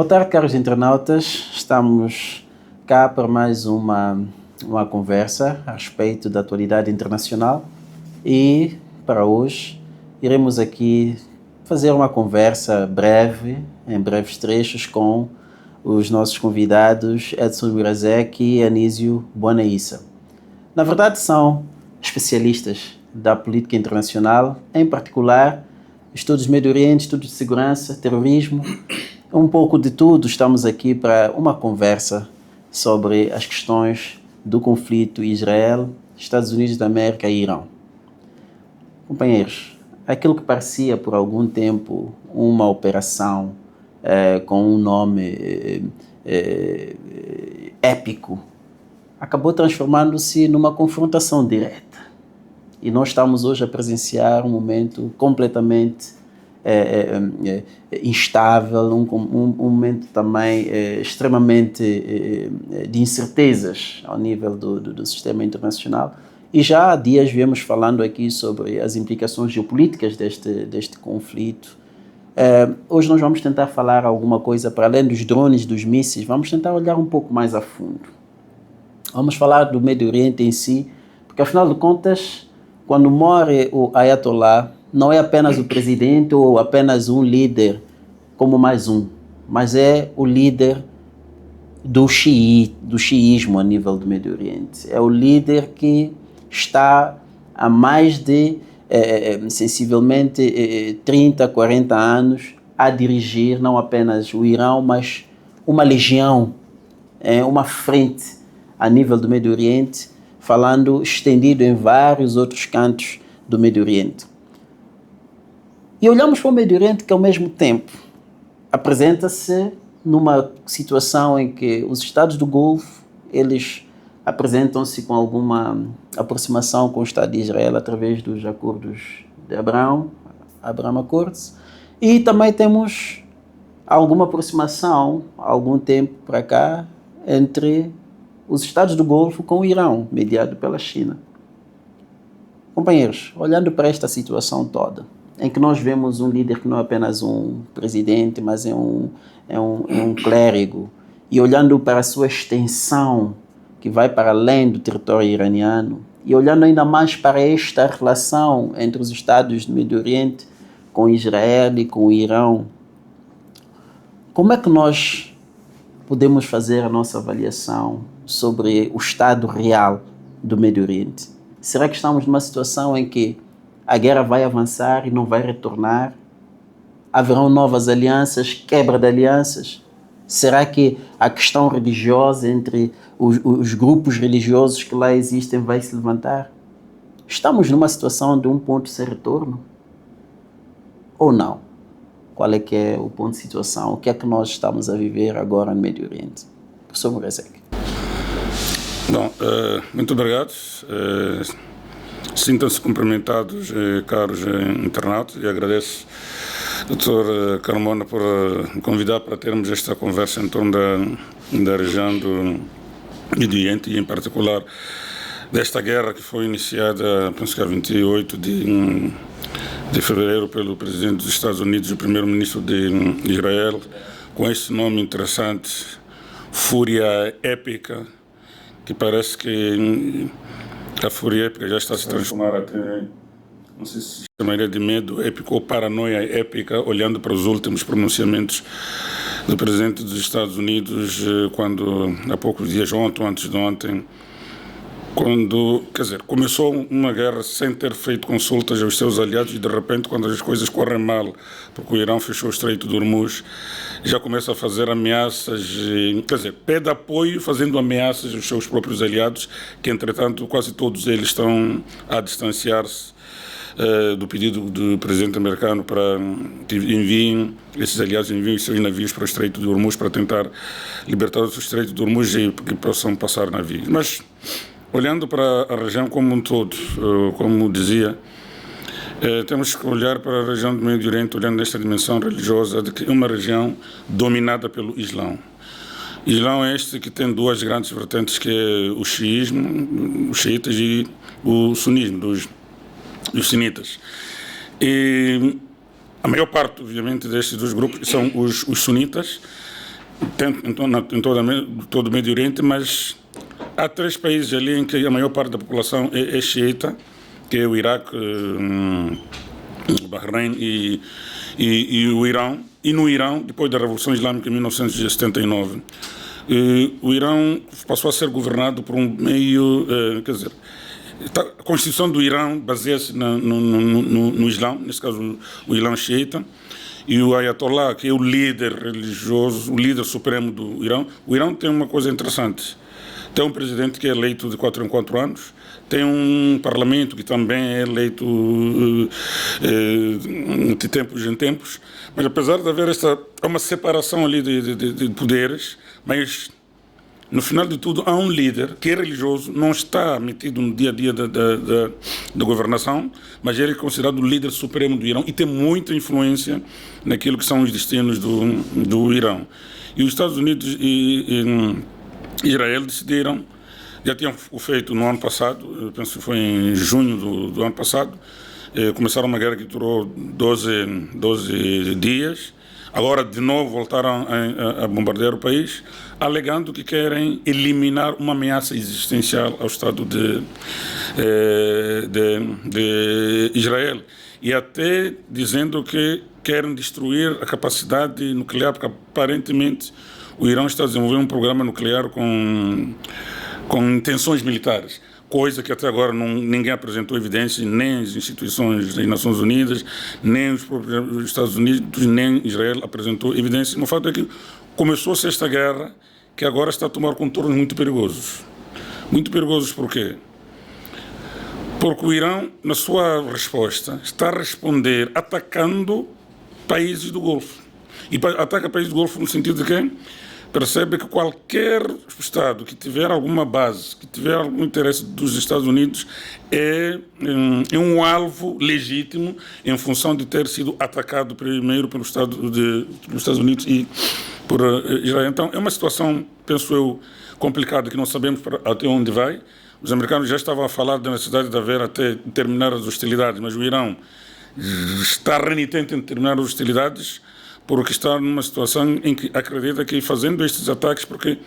Boa tarde, caros internautas. Estamos cá para mais uma conversa a respeito da atualidade internacional e, para hoje, iremos aqui fazer uma conversa breve, em breves trechos, com os nossos convidados Edson Wirazek e Anísio Bonaissa. Na verdade, são especialistas da política internacional, em particular estudos do Médio Oriente, estudos de segurança, terrorismo, um pouco de tudo. Estamos aqui para uma conversa sobre as questões do conflito Israel, Estados Unidos da América e Irão. Companheiros, aquilo que parecia por algum tempo uma operação com um nome épico, acabou transformando-se numa confrontação direta. E nós estamos hoje a presenciar um momento completamente instável, um momento também extremamente de incertezas ao nível do sistema internacional. E já há dias viemos falando aqui sobre as implicações geopolíticas deste conflito. Hoje nós vamos tentar falar alguma coisa para além dos drones, dos mísseis, vamos tentar olhar um pouco mais a fundo. Vamos falar do Médio Oriente em si, porque afinal de contas, quando morre o Ayatollah, não é apenas o presidente ou apenas um líder como mais um, mas é o líder do xiismo a nível do Médio Oriente. É o líder que está há mais de, sensivelmente, 30, 40 anos a dirigir não apenas o Irão, mas uma legião, uma frente a nível do Médio Oriente, falando estendido em vários outros cantos do Médio Oriente. E olhamos para o Médio Oriente que, ao mesmo tempo, apresenta-se numa situação em que os Estados do Golfo, eles apresentam-se com alguma aproximação com o Estado de Israel através dos acordos de Abraham Accords, e também temos alguma aproximação, há algum tempo para cá, entre os Estados do Golfo com o Irão, mediado pela China. Companheiros, olhando para esta situação toda, em que nós vemos um líder que não é apenas um presidente, mas é um clérigo, e olhando para a sua extensão, que vai para além do território iraniano, e olhando ainda mais para esta relação entre os Estados do Médio Oriente com Israel e com o Irão, como é que nós podemos fazer a nossa avaliação sobre o estado real do Médio Oriente? Será que estamos numa situação em que a guerra vai avançar e não vai retornar? Haverão novas alianças, quebra de alianças? Será que a questão religiosa entre os grupos religiosos que lá existem vai se levantar? Estamos numa situação de um ponto sem retorno? Ou não? Qual é que é o ponto de situação? O que é que nós estamos a viver agora no Médio Oriente? Professor Wirazek. Bom, muito obrigado. Sintam-se cumprimentados, caros internautas, e agradeço ao Dr. Carmona por me convidar para termos esta conversa em torno da região do Médio Oriente e, em particular, desta guerra que foi iniciada, penso que a 28 de fevereiro, pelo presidente dos Estados Unidos e o primeiro-ministro de Israel, com este nome interessante, Fúria Épica, que parece que a fúria épica já está a se transformar até, não sei se chamaria de medo épico ou paranoia épica, olhando para os últimos pronunciamentos do presidente dos Estados Unidos, quando, há poucos dias, ontem ou antes de ontem, quando, começou uma guerra sem ter feito consultas aos seus aliados, e de repente, quando as coisas correm mal, porque o Irão fechou o Estreito de Hormuz, já começa a fazer ameaças, pede apoio fazendo ameaças aos seus próprios aliados, que entretanto quase todos eles estão a distanciar-se do pedido do presidente americano para que esses aliados enviem os seus navios para o Estreito de Hormuz para tentar libertar o Estreito de Hormuz e que possam passar navios. Mas, olhando para a região como um todo, como dizia, temos que olhar para a região do Médio Oriente, olhando nesta dimensão religiosa, de que é uma região dominada pelo Islão. Islão é este que tem duas grandes vertentes, que é o xiismo, os xiitas, e o sunismo, dos sunitas. E a maior parte, obviamente, destes dois grupos são os sunitas, em todo o Médio Oriente, mas há 3 países ali em que a maior parte da população é xiita, que é o Iraque, o Bahrein e o Irão. E no Irão, depois da Revolução Islâmica em 1979, o Irão passou a ser governado por um meio, quer dizer, a Constituição do Irão baseia-se no Islã, nesse caso o Islã xiita, e o Ayatollah, que é o líder religioso, o líder supremo do Irão. O Irão tem uma coisa interessante: tem um presidente que é eleito de 4 em 4 anos, tem um parlamento que também é eleito de tempos em tempos, mas apesar de haver uma separação ali de poderes, mas no final de tudo há um líder que é religioso, não está metido no dia a dia da governação, mas ele é considerado o líder supremo do Irão e tem muita influência naquilo que são os destinos do Irão. E os Estados Unidos e Israel decidiram, já tinham o feito no ano passado, eu penso que foi em junho do ano passado, começaram uma guerra que durou 12 dias, agora de novo voltaram a bombardear o país, alegando que querem eliminar uma ameaça existencial ao Estado de Israel, e até dizendo que querem destruir a capacidade nuclear, porque aparentemente o Irão está a desenvolver um programa nuclear com intenções militares, coisa que até agora ninguém apresentou evidências, nem as instituições das Nações Unidas, nem os próprios Estados Unidos, nem Israel apresentou evidências. O fato é que começou-se esta guerra, que agora está a tomar contornos muito perigosos. Muito perigosos por quê? Porque o Irão, na sua resposta, está a responder atacando países do Golfo. E ataca países do Golfo no sentido de que percebe que qualquer Estado que tiver alguma base, que tiver algum interesse dos Estados Unidos, é um alvo legítimo em função de ter sido atacado primeiro pelos Estados Unidos e por Israel. Então, é uma situação, penso eu, complicada, que não sabemos até onde vai. Os americanos já estavam a falar da necessidade de haver até terminar as hostilidades, mas o Irão está renitente em terminar as hostilidades, porque está numa situação em que acredita que fazendo estes ataques, porque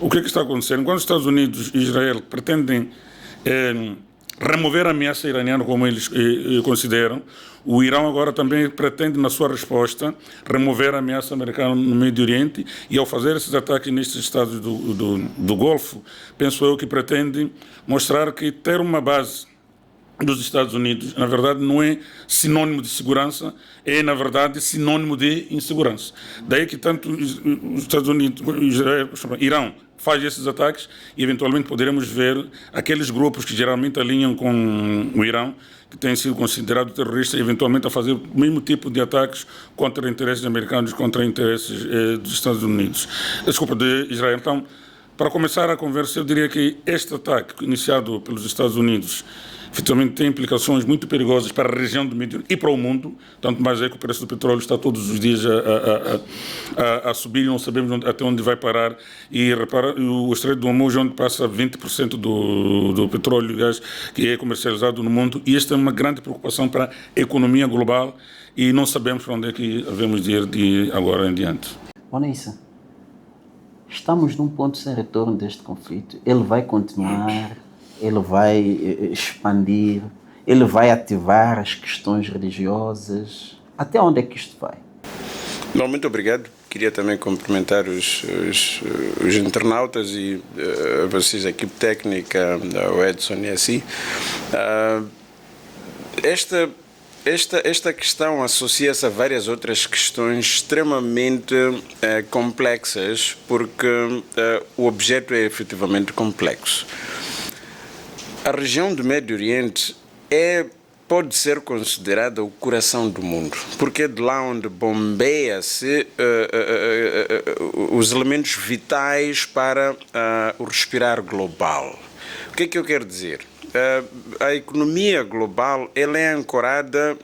o que está acontecendo? Quando os Estados Unidos e Israel pretendem remover a ameaça iraniana, como eles consideram, o Irão agora também pretende, na sua resposta, remover a ameaça americana no Médio Oriente, e ao fazer esses ataques nestes estados do Golfo, penso eu que pretende mostrar que ter uma base dos Estados Unidos, na verdade, não é sinônimo de segurança, é, na verdade, sinônimo de insegurança. Daí que tanto os Estados Unidos, Israel, Irão, faz esses ataques, e eventualmente poderemos ver aqueles grupos que geralmente alinham com o Irão, que têm sido considerados terroristas, eventualmente a fazer o mesmo tipo de ataques contra interesses americanos, contra interesses dos Estados Unidos. Desculpa, de Israel. Então, para começar a conversa, eu diria que este ataque iniciado pelos Estados Unidos efetivamente tem implicações muito perigosas para a região do Médio Oriente e para o mundo, tanto mais é que o preço do petróleo está todos os dias a subir, e não sabemos até onde vai parar. E repara, o Estreito do Hormuz, onde passa 20% do petróleo e gás que é comercializado no mundo, e esta é uma grande preocupação para a economia global, e não sabemos para onde é que devemos ir de agora em diante. Vanessa, estamos num ponto sem retorno deste conflito. Ele vai continuar, ele vai expandir, ele vai ativar as questões religiosas. Até onde é que isto vai? Bom, muito obrigado. Queria também cumprimentar os internautas e vocês, a equipe técnica, o Edson e assim. Esta questão associa-se a várias outras questões extremamente complexas, porque o objeto é efetivamente complexo. A região do Médio Oriente pode ser considerada o coração do mundo, porque é de lá onde bombeia-se os elementos vitais para o respirar global. O que é que eu quero dizer? A economia global ela é ancorada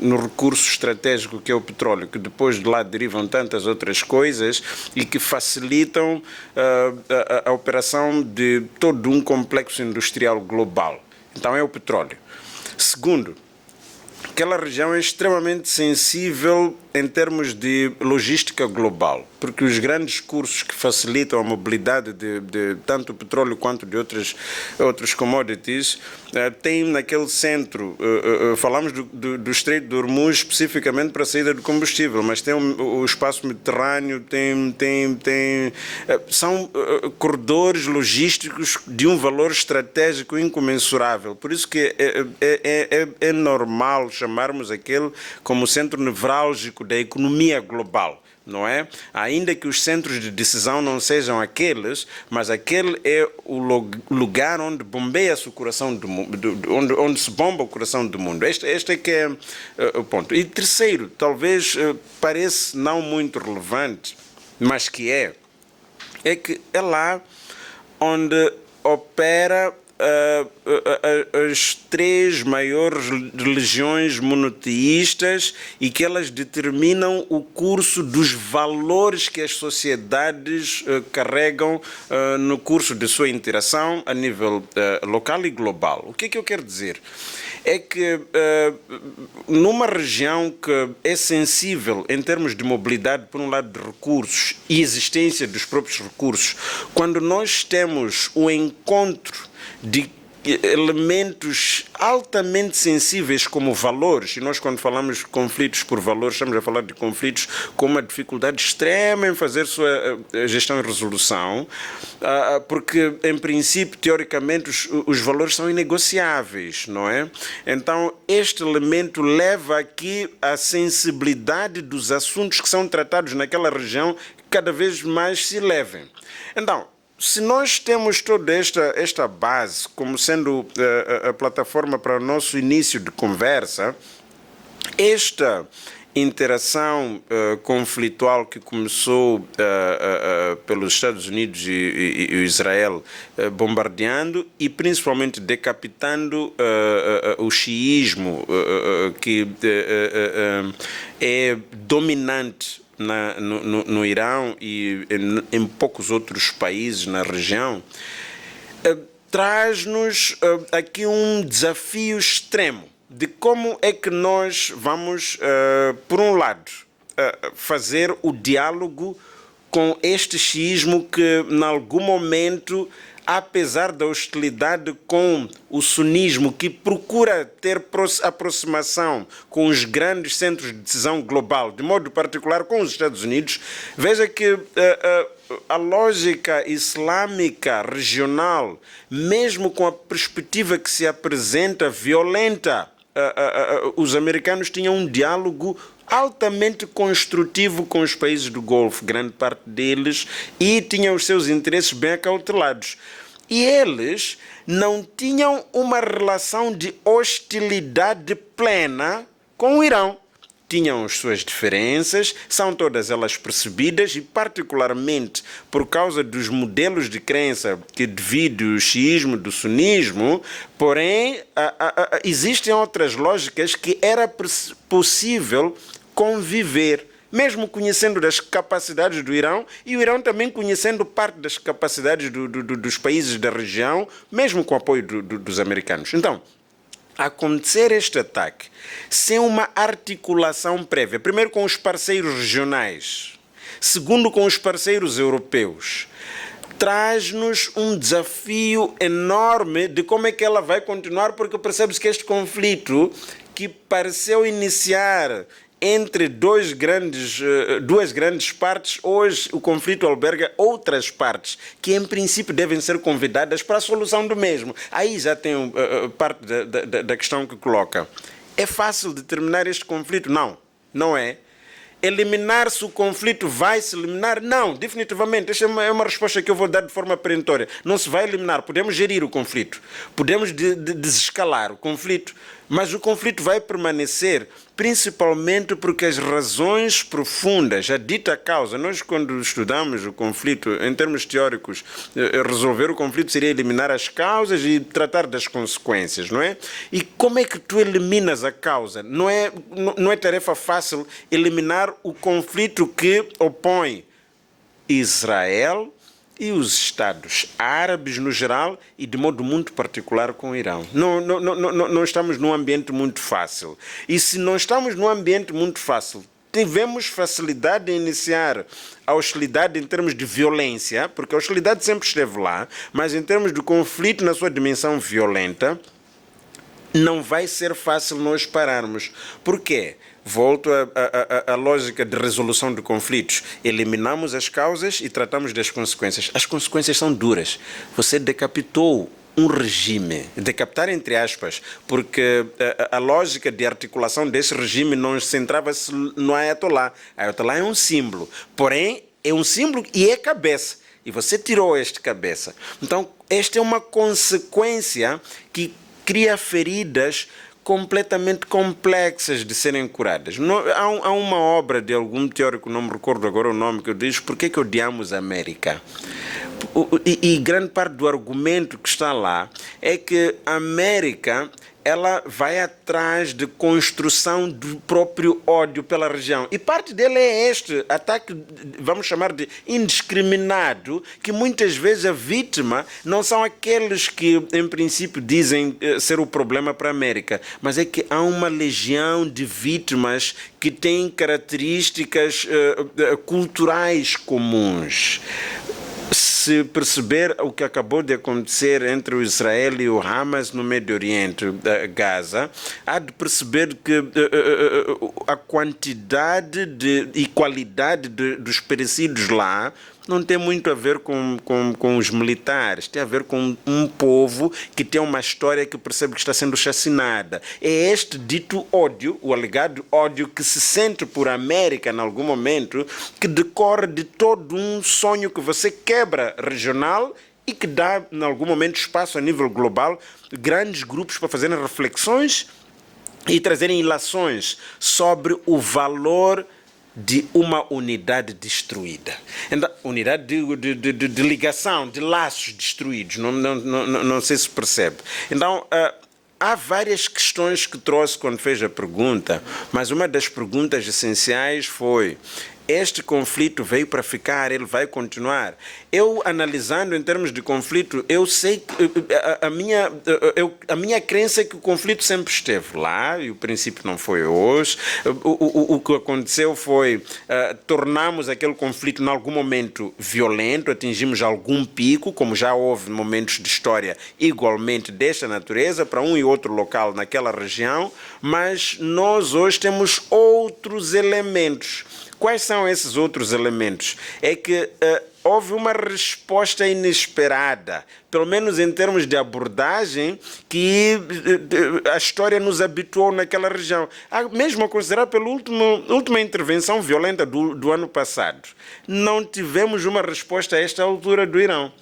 no recurso estratégico que é o petróleo, que depois de lá derivam tantas outras coisas e que facilitam a operação de todo um complexo industrial global. Então é o petróleo. Segundo, aquela região é extremamente sensível em termos de logística global, porque os grandes cursos que facilitam a mobilidade de tanto petróleo quanto de outros commodities têm naquele centro, falamos do Estreito de Hormuz especificamente para a saída de combustível, mas tem o espaço mediterrâneo, são corredores logísticos de um valor estratégico incomensurável. Por isso que é normal chamarmos aquele como centro nevrálgico da economia global, não é? Ainda que os centros de decisão não sejam aqueles, mas aquele é o lugar onde bombeia-se o coração do mundo, onde se bomba o coração do mundo. Este é que é o ponto. E terceiro, talvez pareça não muito relevante, mas que é que é lá onde opera as três maiores religiões monoteístas e que elas determinam o curso dos valores que as sociedades carregam no curso de sua interação a nível local e global. O que é que eu quero dizer? É que numa região que é sensível em termos de mobilidade, por um lado de recursos e existência dos próprios recursos, quando nós temos o encontro de elementos altamente sensíveis como valores, e nós quando falamos de conflitos por valores estamos a falar de conflitos com uma dificuldade extrema em fazer sua gestão e resolução, porque em princípio, teoricamente, os valores são inegociáveis, não é? Então este elemento leva aqui a sensibilidade dos assuntos que são tratados naquela região cada vez mais se elevem. Então, se nós temos toda esta base como sendo a plataforma para o nosso início de conversa, esta interação conflitual que começou pelos Estados Unidos e Israel bombardeando e principalmente decapitando o xiismo que é dominante no Irão e em poucos outros países na região, traz-nos aqui um desafio extremo de como é que nós vamos, por um lado, fazer o diálogo com este xiismo que, em algum momento, apesar da hostilidade com o sunismo, que procura ter aproximação com os grandes centros de decisão global, de modo particular com os Estados Unidos, veja que a lógica islâmica regional, mesmo com a perspectiva que se apresenta violenta, os americanos tinham um diálogo altamente construtivo com os países do Golfo, grande parte deles, e tinham os seus interesses bem acautelados. E eles não tinham uma relação de hostilidade plena com o Irão. Tinham as suas diferenças, são todas elas percebidas e particularmente por causa dos modelos de crença que divide o xiismo do sunismo, porém existem outras lógicas que era possível conviver, mesmo conhecendo das capacidades do Irão e o Irão também conhecendo parte das capacidades dos países da região, mesmo com o apoio dos americanos. Então, acontecer este ataque sem uma articulação prévia, primeiro com os parceiros regionais, segundo com os parceiros europeus, traz-nos um desafio enorme de como é que ela vai continuar, porque percebe-se que este conflito, que pareceu iniciar entre duas grandes partes, hoje o conflito alberga outras partes que em princípio devem ser convidadas para a solução do mesmo. Aí já tem parte da questão que coloca. É fácil determinar este conflito? Não, não é. Eliminar-se o conflito, vai-se eliminar? Não, definitivamente. Esta é uma resposta que eu vou dar de forma perentória. Não se vai eliminar. Podemos gerir o conflito. Podemos desescalar o conflito. Mas o conflito vai permanecer, principalmente porque as razões profundas, a dita causa, nós quando estudamos o conflito, em termos teóricos, resolver o conflito seria eliminar as causas e tratar das consequências, não é? E como é que tu eliminas a causa? Não é tarefa fácil eliminar o conflito que opõe Israel e os Estados árabes no geral e de modo muito particular com o Irão. Não estamos num ambiente muito fácil. E se não estamos num ambiente muito fácil, tivemos facilidade em iniciar a hostilidade em termos de violência, porque a hostilidade sempre esteve lá, mas em termos de conflito na sua dimensão violenta, não vai ser fácil nós pararmos. Por quê? Volto à lógica de resolução de conflitos. Eliminamos as causas e tratamos das consequências. As consequências são duras. Você decapitou um regime, decapitar entre aspas, porque a lógica de articulação desse regime não centrava-se no Ayatollah. Ayatollah é um símbolo, porém é um símbolo e é cabeça. E você tirou este cabeça. Então, esta é uma consequência que cria feridas completamente complexas de serem curadas. Há uma obra de algum teórico, não me recordo agora o nome, que diz por que odiamos a América. E grande parte do argumento que está lá é que a América ela vai atrás de construção do próprio ódio pela região. E parte dele é este ataque, vamos chamar de indiscriminado, que muitas vezes a vítima não são aqueles que, em princípio, dizem ser o problema para a América, mas é que há uma legião de vítimas que têm características culturais comuns. Se perceber o que acabou de acontecer entre o Israel e o Hamas no Médio Oriente, Gaza, há de perceber que a quantidade e qualidade dos perecidos lá não tem muito a ver com os militares, tem a ver com um povo que tem uma história que percebe que está sendo chacinada. É este dito ódio, o alegado ódio que se sente por América em algum momento, que decorre de todo um sonho que você quebra regional e que dá, em algum momento, espaço a nível global, grandes grupos para fazerem reflexões e trazerem ilações sobre o valor de uma unidade destruída. Então, unidade de ligação, de laços destruídos, não sei se percebe. Então, há várias questões que trouxe quando fez a pergunta, mas uma das perguntas essenciais foi: este conflito veio para ficar, ele vai continuar? Eu, analisando em termos de conflito, eu sei que a minha crença é que o conflito sempre esteve lá, e o princípio não foi hoje. O que aconteceu foi, tornamos aquele conflito, em algum momento, violento, atingimos algum pico, como já houve momentos de história igualmente desta natureza, para um e outro local naquela região, mas nós hoje temos outros elementos. Quais são esses outros elementos? É que houve uma resposta inesperada, pelo menos em termos de abordagem, que a história nos habituou naquela região. Mesmo a considerar pela última intervenção violenta do ano passado, não tivemos uma resposta a esta altura do Irão.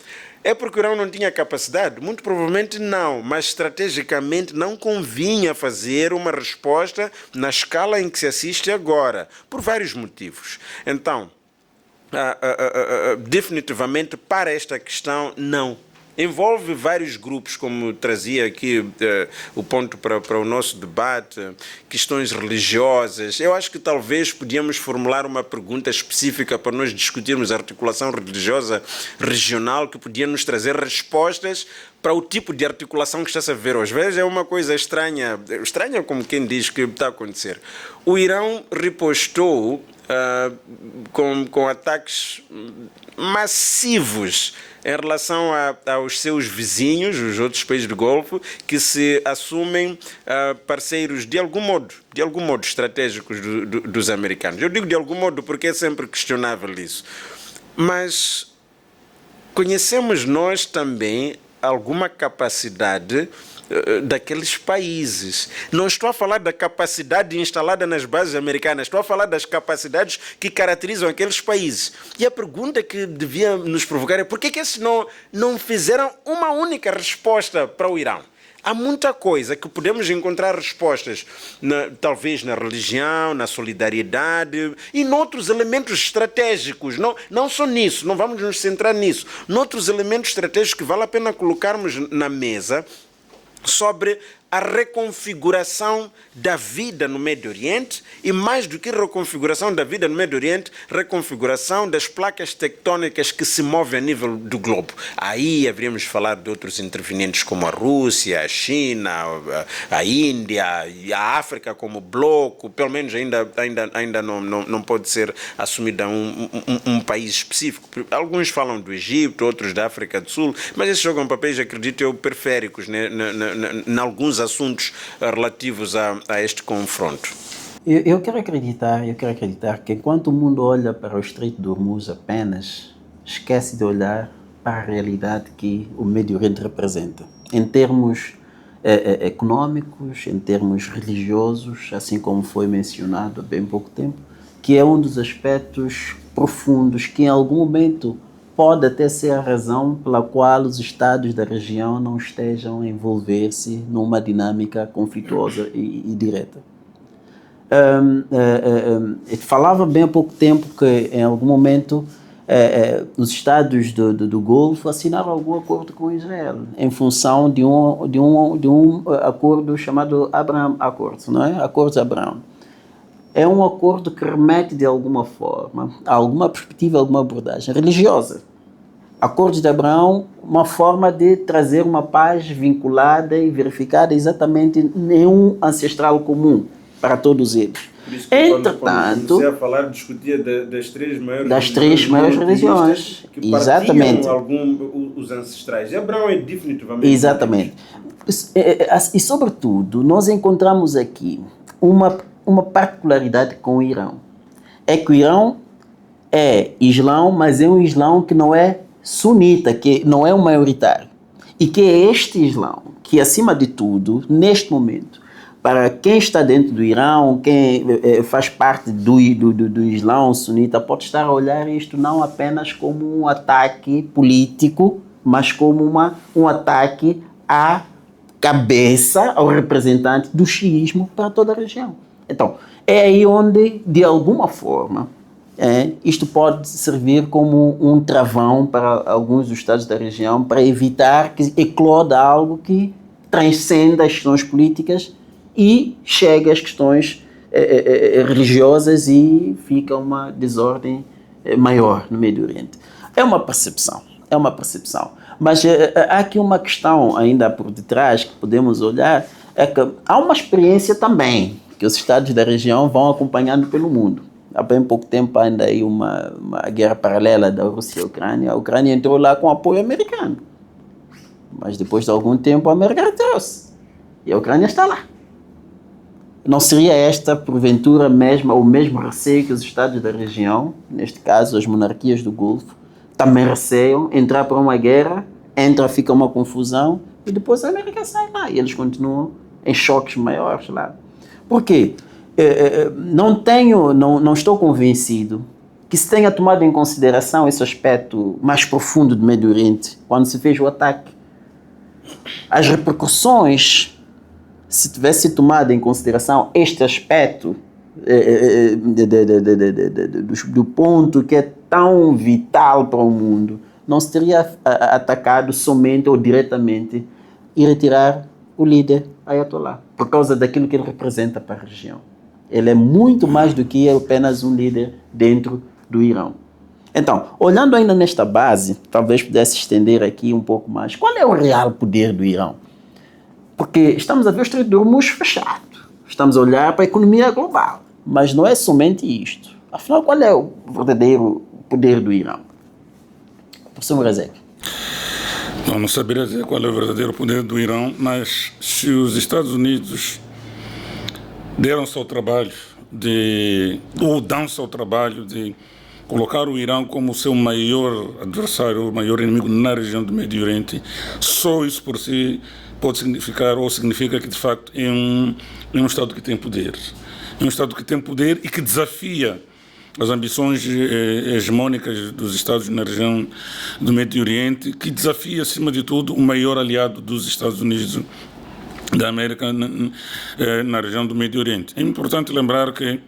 É porque o Irão não tinha capacidade? Muito provavelmente não, mas estrategicamente não convinha fazer uma resposta na escala em que se assiste agora, por vários motivos. Então, definitivamente, para esta questão, não. Envolve vários grupos, como trazia aqui o ponto para o nosso debate, questões religiosas. Eu acho que talvez podíamos formular uma pergunta específica para nós discutirmos a articulação religiosa regional, que podia nos trazer respostas para o tipo de articulação que está-se a ver hoje. Veja, é uma coisa estranha como quem diz que está a acontecer. O Irão repostou com ataques massivos em relação aos seus vizinhos, os outros países do Golfo, que se assumem parceiros de algum modo estratégicos dos americanos. Eu digo de algum modo porque é sempre questionável isso. Mas conhecemos nós também alguma capacidade daqueles países. Não estou a falar da capacidade instalada nas bases americanas, estou a falar das capacidades que caracterizam aqueles países. E a pergunta que devia nos provocar é: por que esses não fizeram uma única resposta para o Irão? Há muita coisa que podemos encontrar respostas, talvez na religião, na solidariedade e noutros elementos estratégicos. Não só nisso, não vamos nos centrar nisso. Noutros elementos estratégicos que vale a pena colocarmos na mesa sobre a reconfiguração da vida no Médio Oriente e, mais do que reconfiguração da vida no Médio Oriente, reconfiguração das placas tectônicas que se movem a nível do globo. Aí haveríamos falar de outros intervenientes como a Rússia, a China, a Índia e a África como bloco, pelo menos ainda não pode ser assumido um país específico. Alguns falam do Egito, outros da África do Sul, mas esses jogam papéis, acredito eu, periféricos, né, em alguns assuntos relativos a este confronto. Eu quero acreditar que enquanto o mundo olha para o Estreito de Hormuz apenas, esquece de olhar para a realidade que o Médio Oriente representa, em termos econômicos, em termos religiosos, assim como foi mencionado há bem pouco tempo, que é um dos aspectos profundos que em algum momento pode até ser a razão pela qual os Estados da região não estejam a envolver-se numa dinâmica conflituosa e direta. Falava bem há pouco tempo que em algum momento os Estados do Golfo assinaram algum acordo com Israel em função de um acordo chamado Abraham Accords, não é? Acordos de Abraão. É um acordo que remete de alguma forma a alguma perspectiva, a alguma abordagem religiosa. Acordos de Abraão, uma forma de trazer uma paz vinculada e verificada exatamente em um ancestral comum para todos eles. Por isso que entretanto, quando comecei a falar, discutia das três maiores religiões que exatamente os ancestrais. E Abraão é definitivamente. Exatamente. E sobretudo, nós encontramos aqui uma particularidade com o Irão. É que o Irão é Islão, mas é um Islão que não é sunita, que não é um maioritário. E que é este Islão que, acima de tudo, neste momento, para quem está dentro do Irão, quem faz parte do Islão sunita, pode estar a olhar isto não apenas como um ataque político, mas como um ataque à cabeça, ao representante do xiismo para toda a região. Então, é aí onde, de alguma forma, isto pode servir como um travão para alguns dos estados da região para evitar que ecloda algo que transcenda as questões políticas e chegue às questões religiosas e fica uma desordem maior no Médio Oriente. É uma percepção. Mas há aqui uma questão ainda por detrás que podemos olhar, é que há uma experiência também que os estados da região vão acompanhando pelo mundo. Há bem pouco tempo ainda aí uma guerra paralela da Rússia e Ucrânia. A Ucrânia entrou lá com apoio americano. Mas depois de algum tempo a América retirou-se. E a Ucrânia está lá. Não seria esta, porventura, o mesmo receio que os estados da região, neste caso as monarquias do Golfo, também receiam entrar para uma guerra, fica uma confusão e depois a América sai lá e eles continuam em choques maiores lá. Por quê? Não estou convencido que se tenha tomado em consideração esse aspecto mais profundo do Médio Oriente quando se fez o ataque. As repercussões, se tivesse tomado em consideração este aspecto do ponto que é tão vital para o mundo, não se teria atacado somente ou diretamente e retirar o líder Ayatollah, por causa daquilo que ele representa para a região. Ele é muito mais do que apenas um líder dentro do Irão. Então, olhando ainda nesta base, talvez pudesse estender aqui um pouco mais, qual é o real poder do Irão? Porque estamos a ver o Estreito de Hormuz fechado, estamos a olhar para a economia global, mas não é somente isto. Afinal, qual é o verdadeiro poder do Irão? Professor Morazek. Não saberia dizer qual é o verdadeiro poder do Irão, mas se os Estados Unidos deram-se ao trabalho ou dão-se ao trabalho de colocar o Irão como o seu maior adversário, o maior inimigo na região do Médio Oriente, só isso por si pode significar, ou significa que de facto é um Estado que tem poder. É um Estado que tem poder e que desafia as ambições hegemônicas dos Estados na região do Médio Oriente, que desafia, acima de tudo, o maior aliado dos Estados Unidos da América na região do Médio Oriente. É importante lembrar que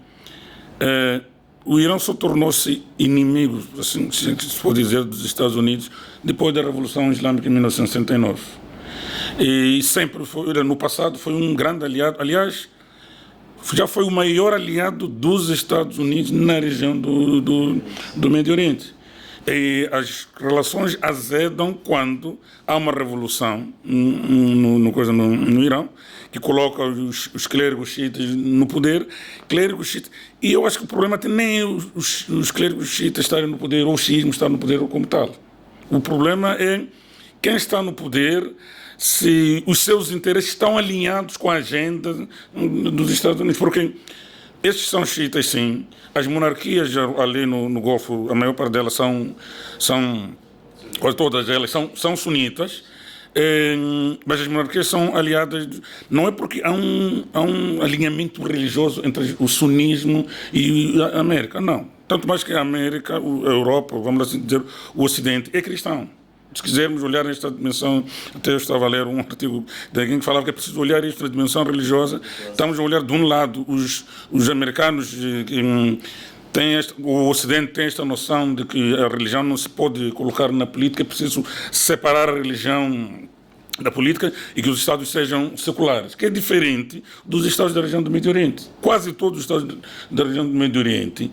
o Irão só tornou-se inimigo, assim se pode dizer, dos Estados Unidos depois da Revolução Islâmica em 1979. E sempre foi, no passado, foi um grande aliado. Aliás, já foi o maior aliado dos Estados Unidos na região do Médio Oriente. E as relações azedam quando há uma revolução no Irão, que coloca os clérigos xiitas no poder. Clérigos xiitas, e eu acho que o problema nem é os clérigos xiitas estarem no poder, ou o xiismo estar no poder como tal. O problema é quem está no poder, se os seus interesses estão alinhados com a agenda dos Estados Unidos. Porque estes são xiitas, sim. As monarquias ali no Golfo, a maior parte delas quase todas elas são sunitas, mas as monarquias são aliadas, não é porque há um alinhamento religioso entre o sunismo e a América, não. Tanto mais que a América, a Europa, vamos assim dizer, o Ocidente, é cristão. Se quisermos olhar nesta dimensão, até eu estava a ler um artigo de alguém que falava que é preciso olhar isto na dimensão religiosa. Estamos a olhar de um lado os americanos, o Ocidente tem esta noção de que a religião não se pode colocar na política, é preciso separar a religião da política e que os Estados sejam seculares, que é diferente dos Estados da região do Médio Oriente. Quase todos os Estados da região do Médio Oriente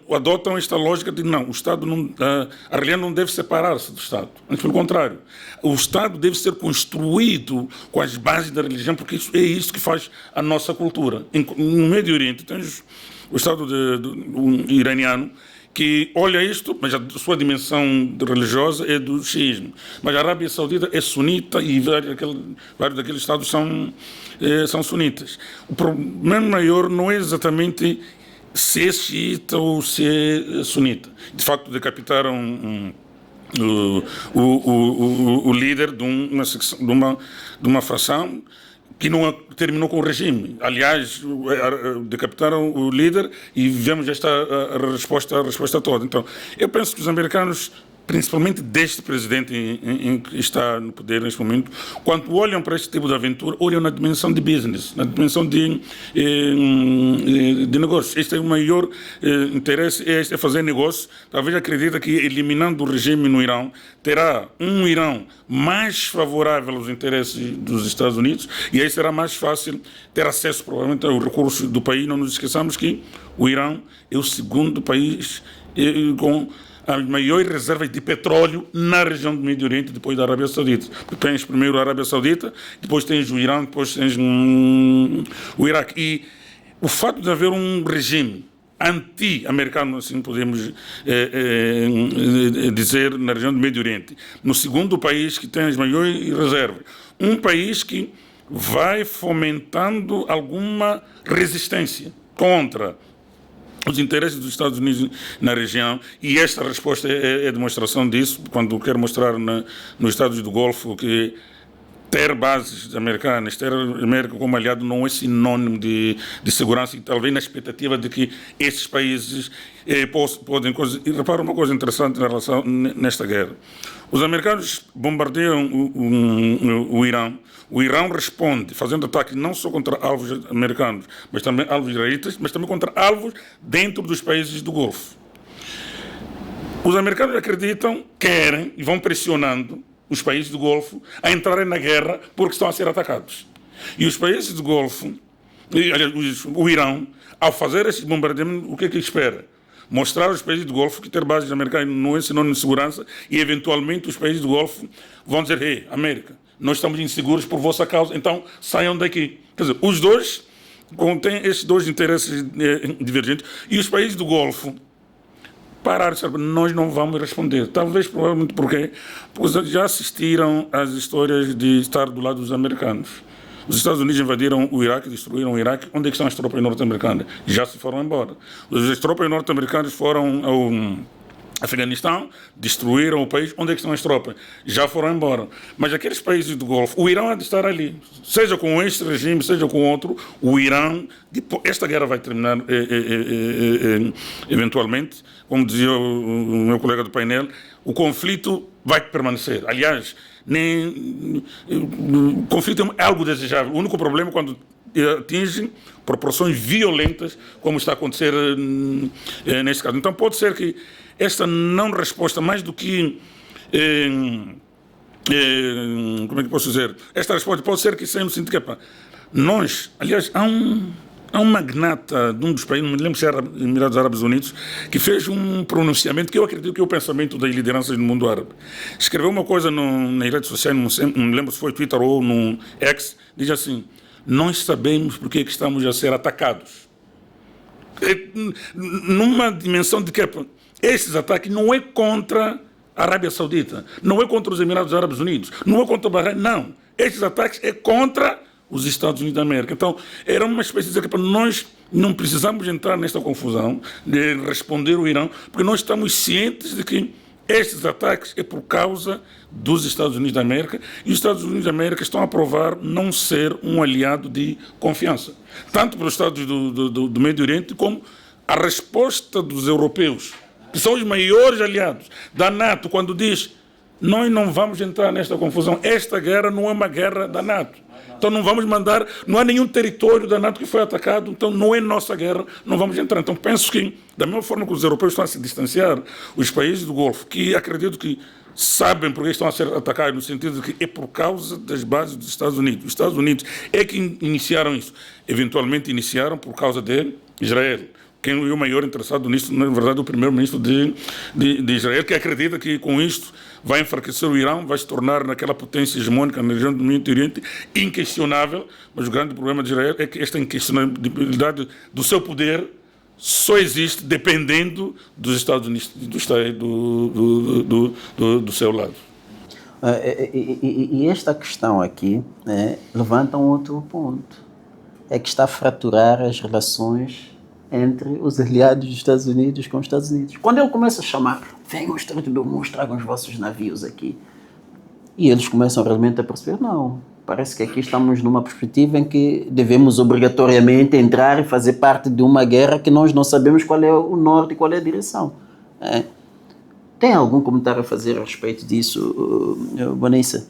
adotam esta lógica de não, o Estado a religião não deve separar-se do Estado. Antes, pelo contrário, o Estado deve ser construído com as bases da religião, porque é isso que faz a nossa cultura. No Médio Oriente, tens o Estado iraniano, que olha isto, mas a sua dimensão religiosa é do xiismo. Mas a Arábia Saudita é sunita e vários daqueles estados são sunitas. O problema maior não é exatamente se é xiita ou se é sunita. De facto, decapitaram o líder de uma facção que não terminou com o regime. Aliás, decapitaram o líder e vemos a resposta toda. Então, eu penso que os americanos, principalmente deste presidente em que está no poder neste momento, quando olham para este tipo de aventura, olham na dimensão de business, na dimensão de negócio. Este é o maior interesse, é fazer negócio. Talvez acredita que, eliminando o regime no Irão, terá um Irão mais favorável aos interesses dos Estados Unidos, e aí será mais fácil ter acesso, provavelmente, aos recursos do país. Não nos esqueçamos que o Irão é o segundo país com as maiores reservas de petróleo na região do Médio Oriente, depois da Arábia Saudita. Tens primeiro a Arábia Saudita, depois tens o Irão, depois tens o Iraque. E o fato de haver um regime anti-americano, assim podemos dizer, na região do Médio Oriente, no segundo país que tem as maiores reservas, um país que vai fomentando alguma resistência contra os interesses dos Estados Unidos na região, e esta resposta é demonstração disso, quando quero mostrar nos Estados do Golfo que ter bases americanas, ter a América como aliado não é sinônimo de segurança, e talvez na expectativa de que esses países podem... E repara uma coisa interessante em relação nesta guerra. Os americanos bombardeiam o Irão. O Irão responde fazendo ataques não só contra alvos americanos, mas também alvos israelitas, mas também contra alvos dentro dos países do Golfo. Os americanos acreditam, querem e vão pressionando os países do Golfo a entrarem na guerra porque estão a ser atacados. E os países do Golfo, o Irão, ao fazer esse bombardeamento, o que é que espera? Mostrar aos países do Golfo que ter bases americanas não é sinônimo de segurança, e eventualmente os países do Golfo vão dizer: ei, América, nós estamos inseguros por vossa causa, então saiam daqui. Quer dizer, os dois contêm esses dois interesses divergentes, e os países do Golfo pararam, sabe, nós não vamos responder. Talvez, provavelmente, porque já assistiram às histórias de estar do lado dos americanos. Os Estados Unidos invadiram o Iraque, destruíram o Iraque. Onde é que estão as tropas norte-americanas? Já se foram embora. As tropas norte-americanas foram ao Afeganistão, destruíram o país. Onde é que estão as tropas? Já foram embora. Mas aqueles países do Golfo, o Irão há de estar ali. Seja com este regime, seja com outro, o Irão... Esta guerra vai terminar eventualmente. Como dizia o meu colega do painel, o conflito vai permanecer. Aliás, o conflito é algo desejável. O único problema é quando atinge proporções violentas, como está a acontecer neste caso. Então pode ser que esta não resposta, mais do que como é que posso dizer? Esta resposta pode ser que isso é no sentido que, nós, aliás, há um magnata de um dos países, não me lembro se era Emirados Árabes Unidos, que fez um pronunciamento que eu acredito que é o pensamento das lideranças do mundo árabe. Escreveu uma coisa nas redes sociais, não me lembro se foi Twitter ou no X, diz assim: nós sabemos porque é que estamos a ser atacados. Numa dimensão de que estes ataques não é contra a Arábia Saudita, não é contra os Emirados Árabes Unidos, não é contra o Bahrein, não. Estes ataques é contra os Estados Unidos da América. Então, era uma espécie de que nós não precisamos entrar nesta confusão de responder o Irão, porque nós estamos cientes de que estes ataques é por causa dos Estados Unidos da América, e os Estados Unidos da América estão a provar não ser um aliado de confiança, tanto para os Estados do Médio Oriente, como a resposta dos europeus, que são os maiores aliados da NATO, quando diz: nós não vamos entrar nesta confusão, esta guerra não é uma guerra da NATO, então não vamos mandar, não há nenhum território da NATO que foi atacado, então não é nossa guerra, não vamos entrar. Então penso que, da mesma forma que os europeus estão a se distanciar, os países do Golfo, que acredito que sabem porque estão a ser atacados, no sentido de que é por causa das bases dos Estados Unidos. Os Estados Unidos é que iniciaram isso, eventualmente iniciaram por causa de Israel. Quem é o maior interessado nisso, na verdade, o primeiro-ministro de Israel, que acredita que com isto vai enfraquecer o Irão, vai se tornar naquela potência hegemônica na região do Médio Oriente, inquestionável, mas o grande problema de Israel é que esta inquestionabilidade do seu poder só existe dependendo dos Estados Unidos, do seu lado. E esta questão aqui levanta um outro ponto, é que está a fraturar as relações entre os aliados dos Estados Unidos com os Estados Unidos. Quando ele começa a chamar: venham os Estados Unidos, tragam os vossos navios aqui, e eles começam realmente a perceber: não, parece que aqui estamos numa perspectiva em que devemos obrigatoriamente entrar e fazer parte de uma guerra que nós não sabemos qual é o norte e qual é a direção. Tem algum comentário a fazer a respeito disso, Bonissa?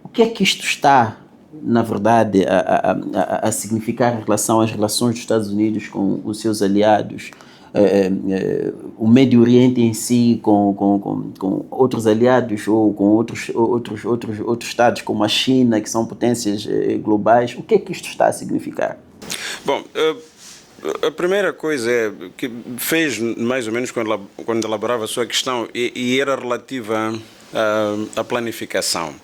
O que é que isto está, na verdade, a significar em relação às relações dos Estados Unidos com os seus aliados, o Médio Oriente em si com outros aliados ou com outros estados como a China, que são potências globais? O que é que isto está a significar? Bom, a primeira coisa é que fez mais ou menos quando elaborava a sua questão e era relativa à planificação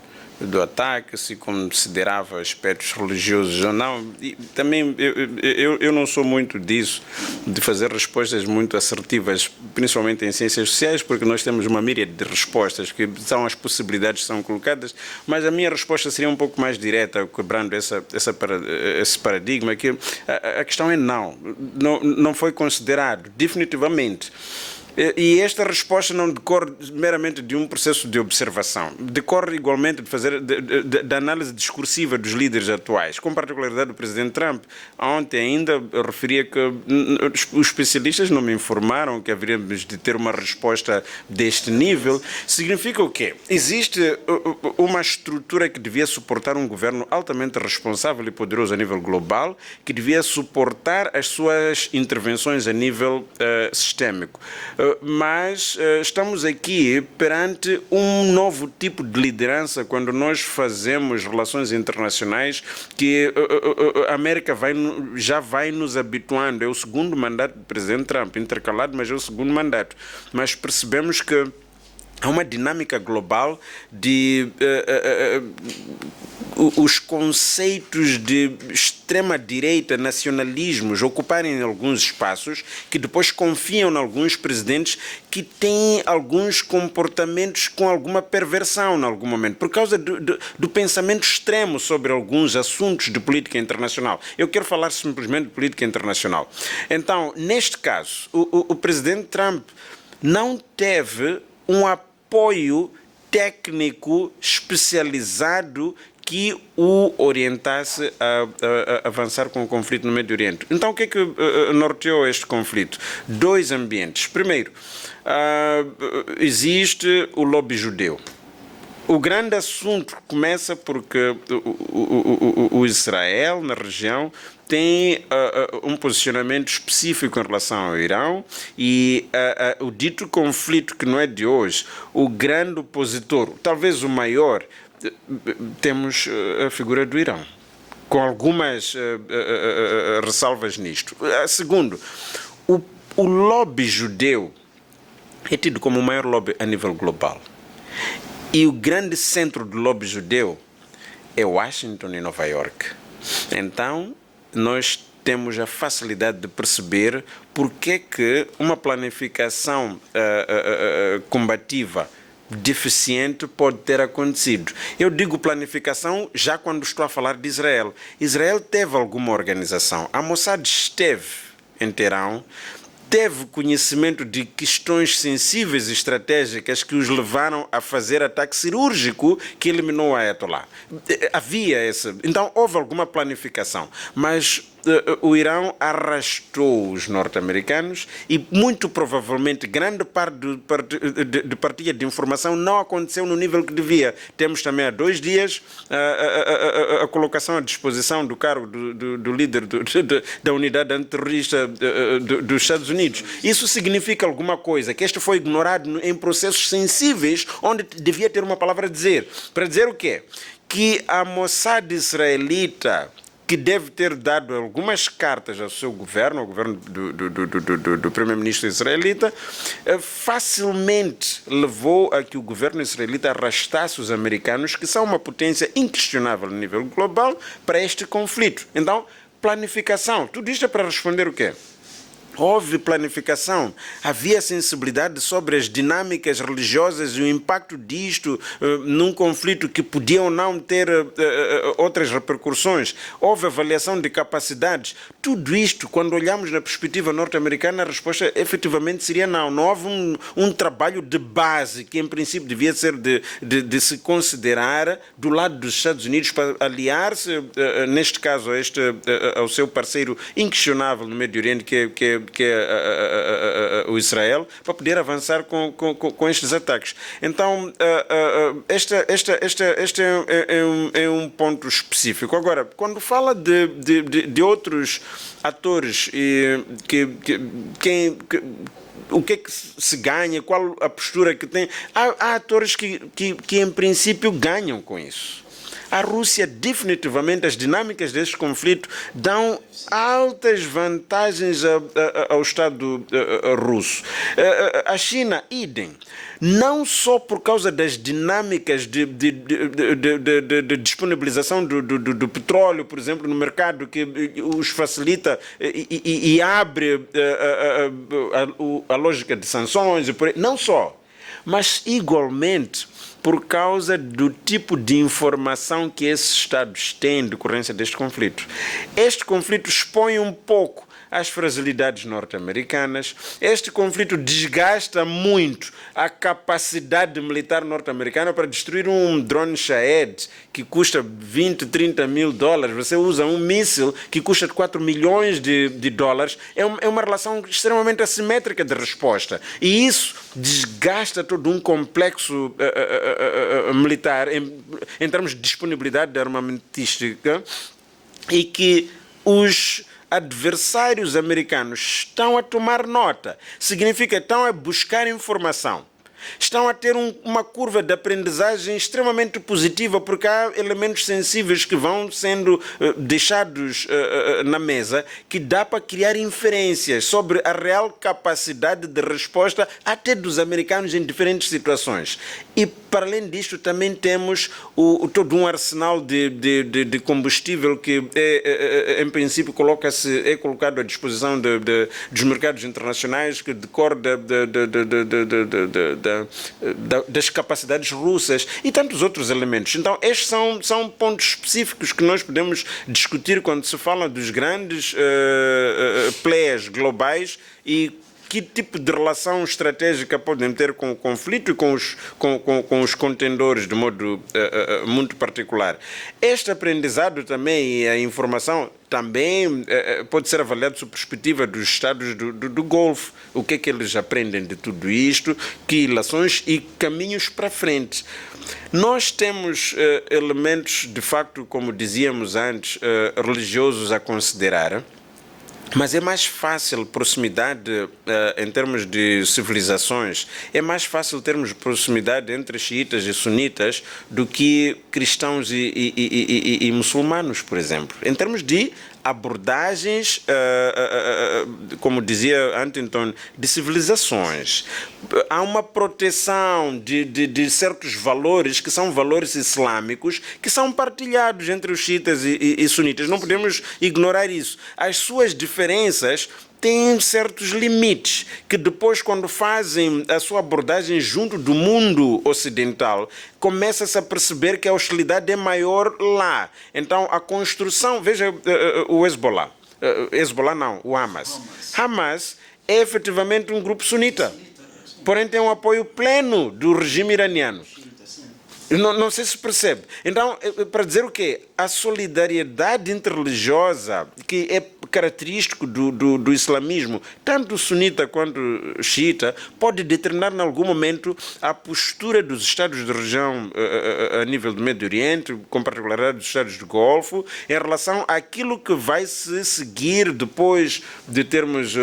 do ataque, se considerava aspectos religiosos ou não. E também eu não sou muito disso, de fazer respostas muito assertivas, principalmente em ciências sociais, porque nós temos uma míriade de respostas que são as possibilidades que são colocadas, mas a minha resposta seria um pouco mais direta, quebrando esse paradigma, que a questão é não foi considerado definitivamente. E esta resposta não decorre meramente de um processo de observação, decorre igualmente da análise discursiva dos líderes atuais, com particularidade do presidente Trump. Ontem ainda eu referia que os especialistas não me informaram que haveríamos de ter uma resposta deste nível. Significa o quê? Existe uma estrutura que devia suportar um governo altamente responsável e poderoso a nível global, que devia suportar as suas intervenções a nível sistémico. Mas estamos aqui perante um novo tipo de liderança quando nós fazemos relações internacionais que a América já vai nos habituando. É o segundo mandato do presidente Trump, intercalado, mas é o segundo mandato. Mas percebemos que há uma dinâmica global de os conceitos de extrema-direita, nacionalismos, ocuparem alguns espaços, que depois confiam em alguns presidentes que têm alguns comportamentos com alguma perversão em algum momento, por causa do pensamento extremo sobre alguns assuntos de política internacional. Eu quero falar simplesmente de política internacional. Então, neste caso, o presidente Trump não teve um apoio técnico especializado que o orientasse a avançar com o conflito no Médio Oriente. Então, o que é que norteou este conflito? Dois ambientes. Primeiro, existe o lobby judeu. O grande assunto começa porque o Israel, na região, tem um posicionamento específico em relação ao Irão e o dito conflito, que não é de hoje, o grande opositor, talvez o maior, temos a figura do Irão, com algumas ressalvas nisto. Segundo, o lobby judeu é tido como o maior lobby a nível global. E o grande centro do lobby judeu é Washington e Nova York. Então, nós temos a facilidade de perceber porque que uma planificação combativa deficiente pode ter acontecido. Eu digo planificação já quando estou a falar de Israel. Israel teve alguma organização. A Mossad esteve em Teherão, teve conhecimento de questões sensíveis e estratégicas que os levaram a fazer ataque cirúrgico que eliminou a Ayatollah. Havia esse. Então, houve alguma planificação, mas o Irão arrastou os norte-americanos e, muito provavelmente, grande parte de partilha de informação não aconteceu no nível que devia. Temos também há 2 dias a colocação à disposição do cargo do líder da unidade antiterrorista dos Estados Unidos. Isso significa alguma coisa, que este foi ignorado em processos sensíveis, onde devia ter uma palavra a dizer. Para dizer o quê? Que a Mossad israelita, que deve ter dado algumas cartas ao seu governo, ao governo do primeiro-ministro israelita, facilmente levou a que o governo israelita arrastasse os americanos, que são uma potência inquestionável a nível global, para este conflito. Então, planificação. Tudo isto é para responder o quê? Houve planificação, havia sensibilidade sobre as dinâmicas religiosas e o impacto disto num conflito que podia ou não ter outras repercussões. Houve avaliação de capacidades. Tudo isto, quando olhamos na perspectiva norte-americana, a resposta efetivamente seria não. Não houve um trabalho de base que, em princípio, devia ser de se considerar do lado dos Estados Unidos para aliar-se, neste caso, ao seu parceiro inquestionável no Médio Oriente, que é o Israel, para poder avançar com estes ataques. Então, este é um ponto específico. Agora, quando fala de outros atores, o que é que se ganha, qual a postura que tem, há atores que em princípio ganham com isso. A Rússia, definitivamente, as dinâmicas deste conflito dão altas vantagens ao Estado russo. A China, idem. Não só por causa das dinâmicas de disponibilização do petróleo, por exemplo, no mercado, que os facilita e abre a lógica de sanções, não só, mas igualmente por causa do tipo de informação que esses Estados têm em decorrência deste conflito. Este conflito expõe um pouco as fragilidades norte-americanas. Este conflito desgasta muito a capacidade militar norte-americana para destruir um drone Shahed que custa 20, 30 mil dólares. Você usa um míssil que custa 4 milhões de dólares. É uma relação extremamente assimétrica de resposta. E isso desgasta todo um complexo militar em termos de disponibilidade armamentística, e que os adversários americanos estão a tomar nota. Significa que estão a buscar informação. Estão a ter uma curva de aprendizagem extremamente positiva, porque há elementos sensíveis que vão sendo deixados na mesa, que dá para criar inferências sobre a real capacidade de resposta até dos americanos em diferentes situações. E, para além disto, também temos todo um arsenal de combustível que, em princípio, é colocado à disposição dos mercados internacionais, que decorre das capacidades russas e tantos outros elementos. Então, estes são pontos específicos que nós podemos discutir quando se fala dos grandes players globais e que tipo de relação estratégica podem ter com o conflito e com os contendores de modo muito particular. Este aprendizado também e a informação também pode ser avaliado sob perspectiva dos Estados do Golfo. O que é que eles aprendem de tudo isto, que ilações e caminhos para frente. Nós temos elementos, de facto, como dizíamos antes, religiosos a considerar, mas é mais fácil proximidade em termos de civilizações, é mais fácil termos proximidade entre xiitas e sunitas do que cristãos e muçulmanos, por exemplo. Em termos de abordagens, como dizia Huntington, de civilizações. Há uma proteção de certos valores que são valores islâmicos que são partilhados entre os xiitas e sunitas. Não podemos ignorar isso. As suas diferenças têm certos limites que depois, quando fazem a sua abordagem junto do mundo ocidental, começa-se a perceber que a hostilidade é maior lá. Então, a construção... Veja o Hezbollah. Hezbollah não, o Hamas. Hamas é efetivamente um grupo sunita, porém tem um apoio pleno do regime iraniano. Não sei se percebe. Então, para dizer o quê? A solidariedade interreligiosa, que é característico do islamismo, tanto sunita quanto xiita, pode determinar em algum momento a postura dos Estados da região a nível do Médio Oriente, com particularidade dos Estados do Golfo, em relação àquilo que vai se seguir depois de termos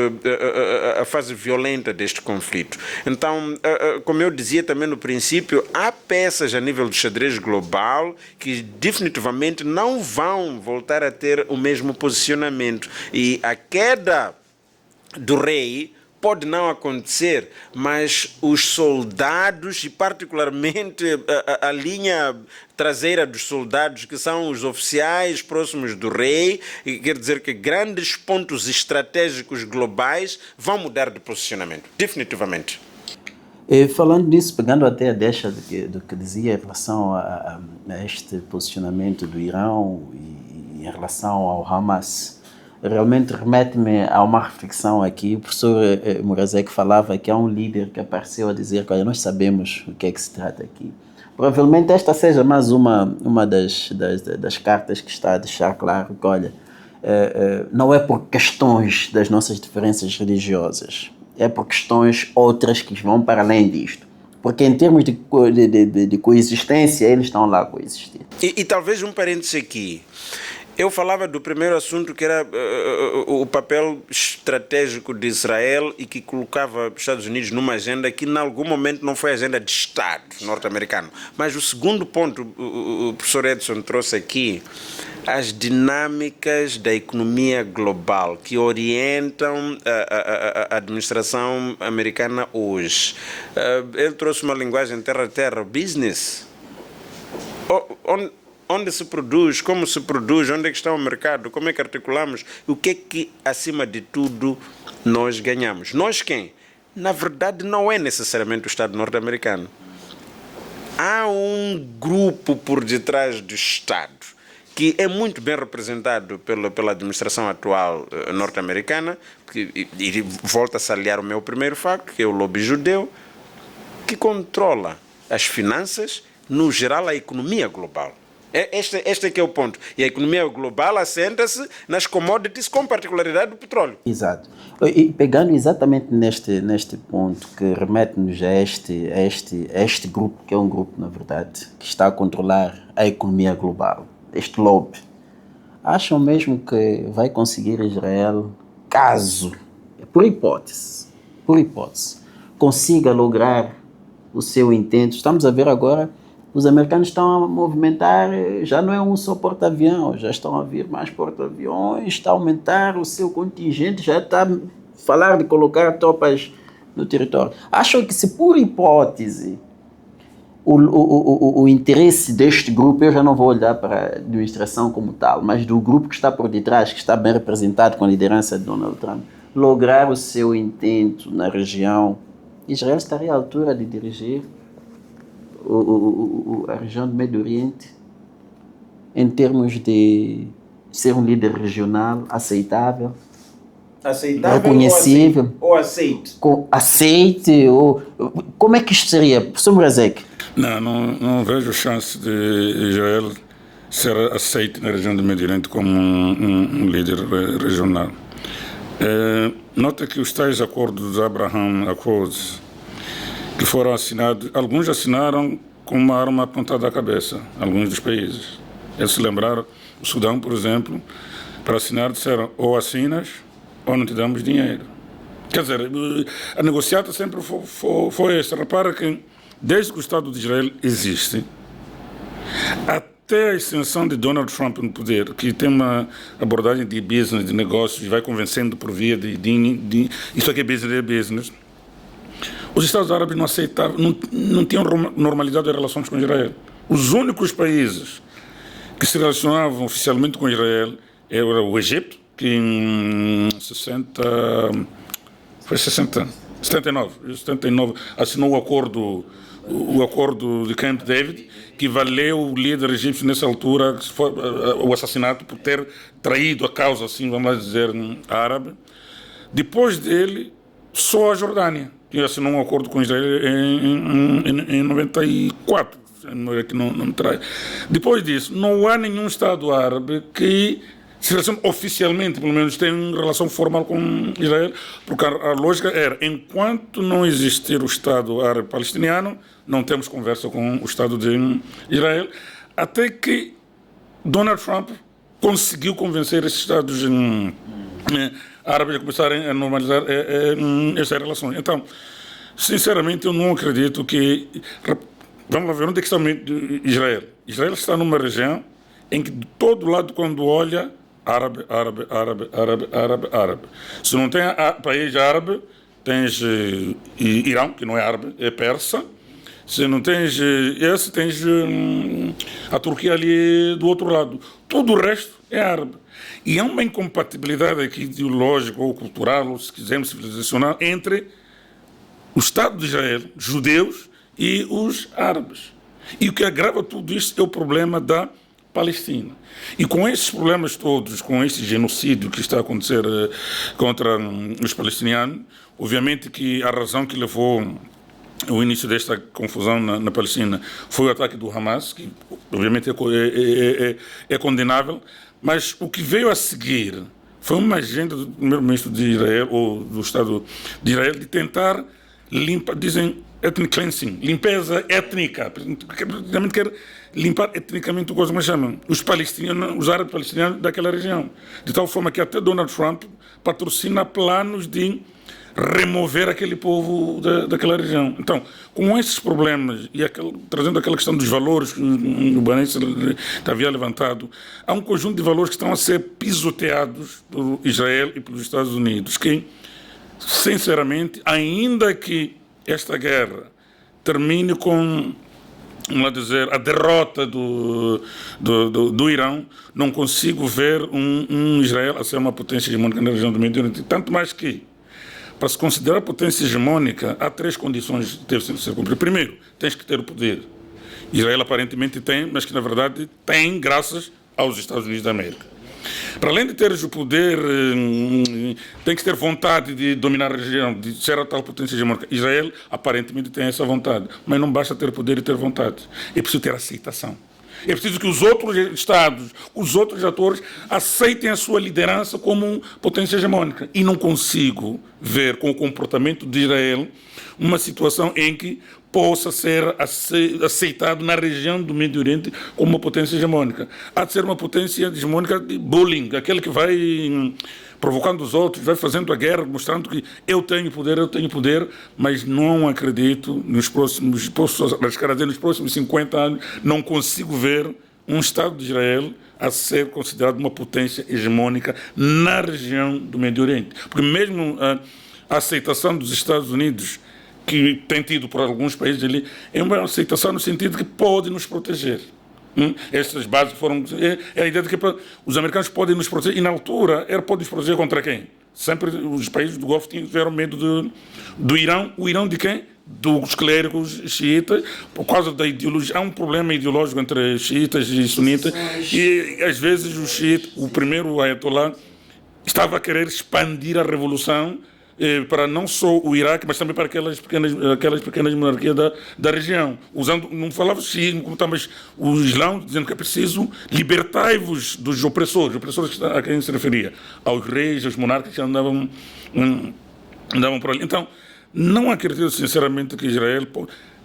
a fase violenta deste conflito. Então, como eu dizia também no princípio, há peças a nível do xadrez global que definitivamente não vão voltar a ter o mesmo posicionamento. E a queda do rei pode não acontecer, mas os soldados, e particularmente a linha traseira dos soldados, que são os oficiais próximos do rei, quer dizer que grandes pontos estratégicos globais vão mudar de posicionamento, definitivamente. Falando nisso, pegando até a deixa do que dizia em relação a este posicionamento do Irão e em relação ao Hamas, realmente remete-me a uma reflexão aqui. O professor Morazek falava que há um líder que apareceu a dizer que olha, nós sabemos o que é que se trata aqui. Provavelmente esta seja mais uma das cartas que está a deixar claro que, olha, não é por questões das nossas diferenças religiosas, é por questões outras que vão para além disto. Porque em termos de coexistência, eles estão lá a coexistir. E talvez um parêntese aqui. Eu falava do primeiro assunto, que era o papel estratégico de Israel e que colocava os Estados Unidos numa agenda que, em algum momento, não foi agenda de Estado norte-americano. Mas o segundo ponto, o professor Edson trouxe aqui, as dinâmicas da economia global que orientam a administração americana hoje. Ele trouxe uma linguagem terra-terra, business. Onde se produz, como se produz, onde é que está o mercado, como é que articulamos, o que é que, acima de tudo, nós ganhamos. Nós quem? Na verdade, não é necessariamente o Estado norte-americano. Há um grupo por detrás do Estado que é muito bem representado pela administração atual norte-americana, e volta-se a aliar o meu primeiro facto, que é o lobby judeu, que controla as finanças, no geral, a economia global. Este é que é o ponto. E a economia global assenta-se nas commodities, com particularidade do petróleo. Exato. E pegando exatamente neste ponto, que remete-nos a este grupo, que é um grupo, na verdade, que está a controlar a economia global, este lobby, acham mesmo que vai conseguir Israel, caso, por hipótese, consiga lograr o seu intento? Estamos a ver agora, os americanos estão a movimentar, já não é um só porta-avião, já estão a vir mais porta-aviões, está a aumentar o seu contingente, já está a falar de colocar tropas no território. Acham que, se por hipótese o interesse deste grupo, eu já não vou olhar para a administração como tal, mas do grupo que está por detrás, que está bem representado com a liderança de Donald Trump, lograr o seu intento na região, Israel estaria à altura de dirigir a região do Médio Oriente em termos de ser um líder regional aceitável? Aceitável reconhecível, ou aceite? Aceite, ou como é que isto seria, professor Mrazek? Não vejo chance de Israel ser aceito na região do Médio Oriente como um líder regional. Nota que os tais acordos de Abraham Accords que foram assinados, alguns assinaram com uma arma apontada à cabeça, alguns dos países. Eles se lembraram, o Sudão, por exemplo, para assinar disseram ou assinas ou não te damos dinheiro. Quer dizer, a negociata sempre foi esta. Repara que desde que o Estado de Israel existe, até a ascensão de Donald Trump no poder, que tem uma abordagem de business, de negócios, vai convencendo por via de isso aqui é business, os Estados Árabes não aceitavam, não tinham normalidade de relações com Israel. Os únicos países que se relacionavam oficialmente com Israel era o Egito, que em 79 assinou o acordo de Camp David, que valeu o líder egípcio nessa altura o assassinato por ter traído a causa, assim, vamos dizer, árabe. Depois dele, só a Jordânia, que assinou um acordo com Israel em 94, que não me traz. Depois disso, não há nenhum Estado árabe que se relaciona oficialmente, pelo menos, tem relação formal com Israel, porque a lógica era, enquanto não existir o Estado árabe palestiniano, não temos conversa com o Estado de Israel, até que Donald Trump conseguiu convencer esses Estados árabes a começarem a normalizar essas relações. Então, sinceramente, eu não acredito que... Vamos lá ver onde é que está Israel. Israel está numa região em que de todo lado, quando olha, árabe. Se não tem país árabe, tens Irão, que não é árabe, é persa. Se não tens esse, tens a Turquia ali do outro lado. Todo o resto é árabe. E há uma incompatibilidade aqui ideológica ou cultural, ou se quisermos civilizacional, entre o Estado de Israel, judeus, e os árabes. E o que agrava tudo isto é o problema da Palestina. E com esses problemas todos, com esse genocídio que está a acontecer contra os palestinianos, obviamente que a razão que levou o início desta confusão na Palestina foi o ataque do Hamas, que obviamente é condenável, mas o que veio a seguir foi uma agenda do primeiro-ministro de Israel, ou do Estado de Israel, de tentar limpar, dizem ethnic cleansing, limpeza étnica, praticamente quer limpar etnicamente o que eles chamam os palestinianos, os árabes palestinianos daquela região, de tal forma que até Donald Trump patrocina planos de remover aquele povo daquela região. Então, com esses problemas e trazendo aquela questão dos valores que o Banense havia levantado, há um conjunto de valores que estão a ser pisoteados por Israel e pelos Estados Unidos, que, sinceramente, ainda que esta guerra termine com, vamos dizer, a derrota do Irão, não consigo ver um Israel a ser uma potência hegemônica na região do Médio Oriente. Tanto mais que, para se considerar potência hegemônica, há 3 condições que devem ser cumpridas. Primeiro, tens que ter o poder. Israel aparentemente tem, mas que na verdade tem graças aos Estados Unidos da América. Para além de teres o poder, tem que ter vontade de dominar a região, de ser a tal potência hegemônica. Israel aparentemente tem essa vontade, mas não basta ter poder e ter vontade. É preciso ter aceitação. É preciso que os outros Estados, os outros atores, aceitem a sua liderança como potência hegemônica. E não consigo ver, com o comportamento de Israel, uma situação em que possa ser aceitado na região do Médio Oriente como uma potência hegemônica. Há de ser uma potência hegemônica de bullying, aquele que vai provocando os outros, vai fazendo a guerra, mostrando que eu tenho poder, mas não acredito, posso arriscar a dizer, nos próximos 50 anos, não consigo ver um Estado de Israel a ser considerado uma potência hegemônica na região do Médio Oriente. Porque mesmo a aceitação dos Estados Unidos, que tem tido por alguns países ali, é uma aceitação no sentido que pode nos proteger. Estas bases foram... É a ideia de que os americanos podem nos proteger, e na altura, podem nos proteger contra quem? Sempre os países do Golfo tiveram medo do Irão. O Irão de quem? Dos clérigos xiitas, por causa da ideologia. Há um problema ideológico entre xiitas e sunitas, e às vezes o primeiro ayatollah estava a querer expandir a revolução para não só o Iraque, mas também para aquelas pequenas monarquias da região. Não falava xiismo, como mas o Islão dizendo que é preciso libertai-vos dos opressores a quem se referia, aos reis, aos monarcas que andavam por ali. Então, não acredito sinceramente que Israel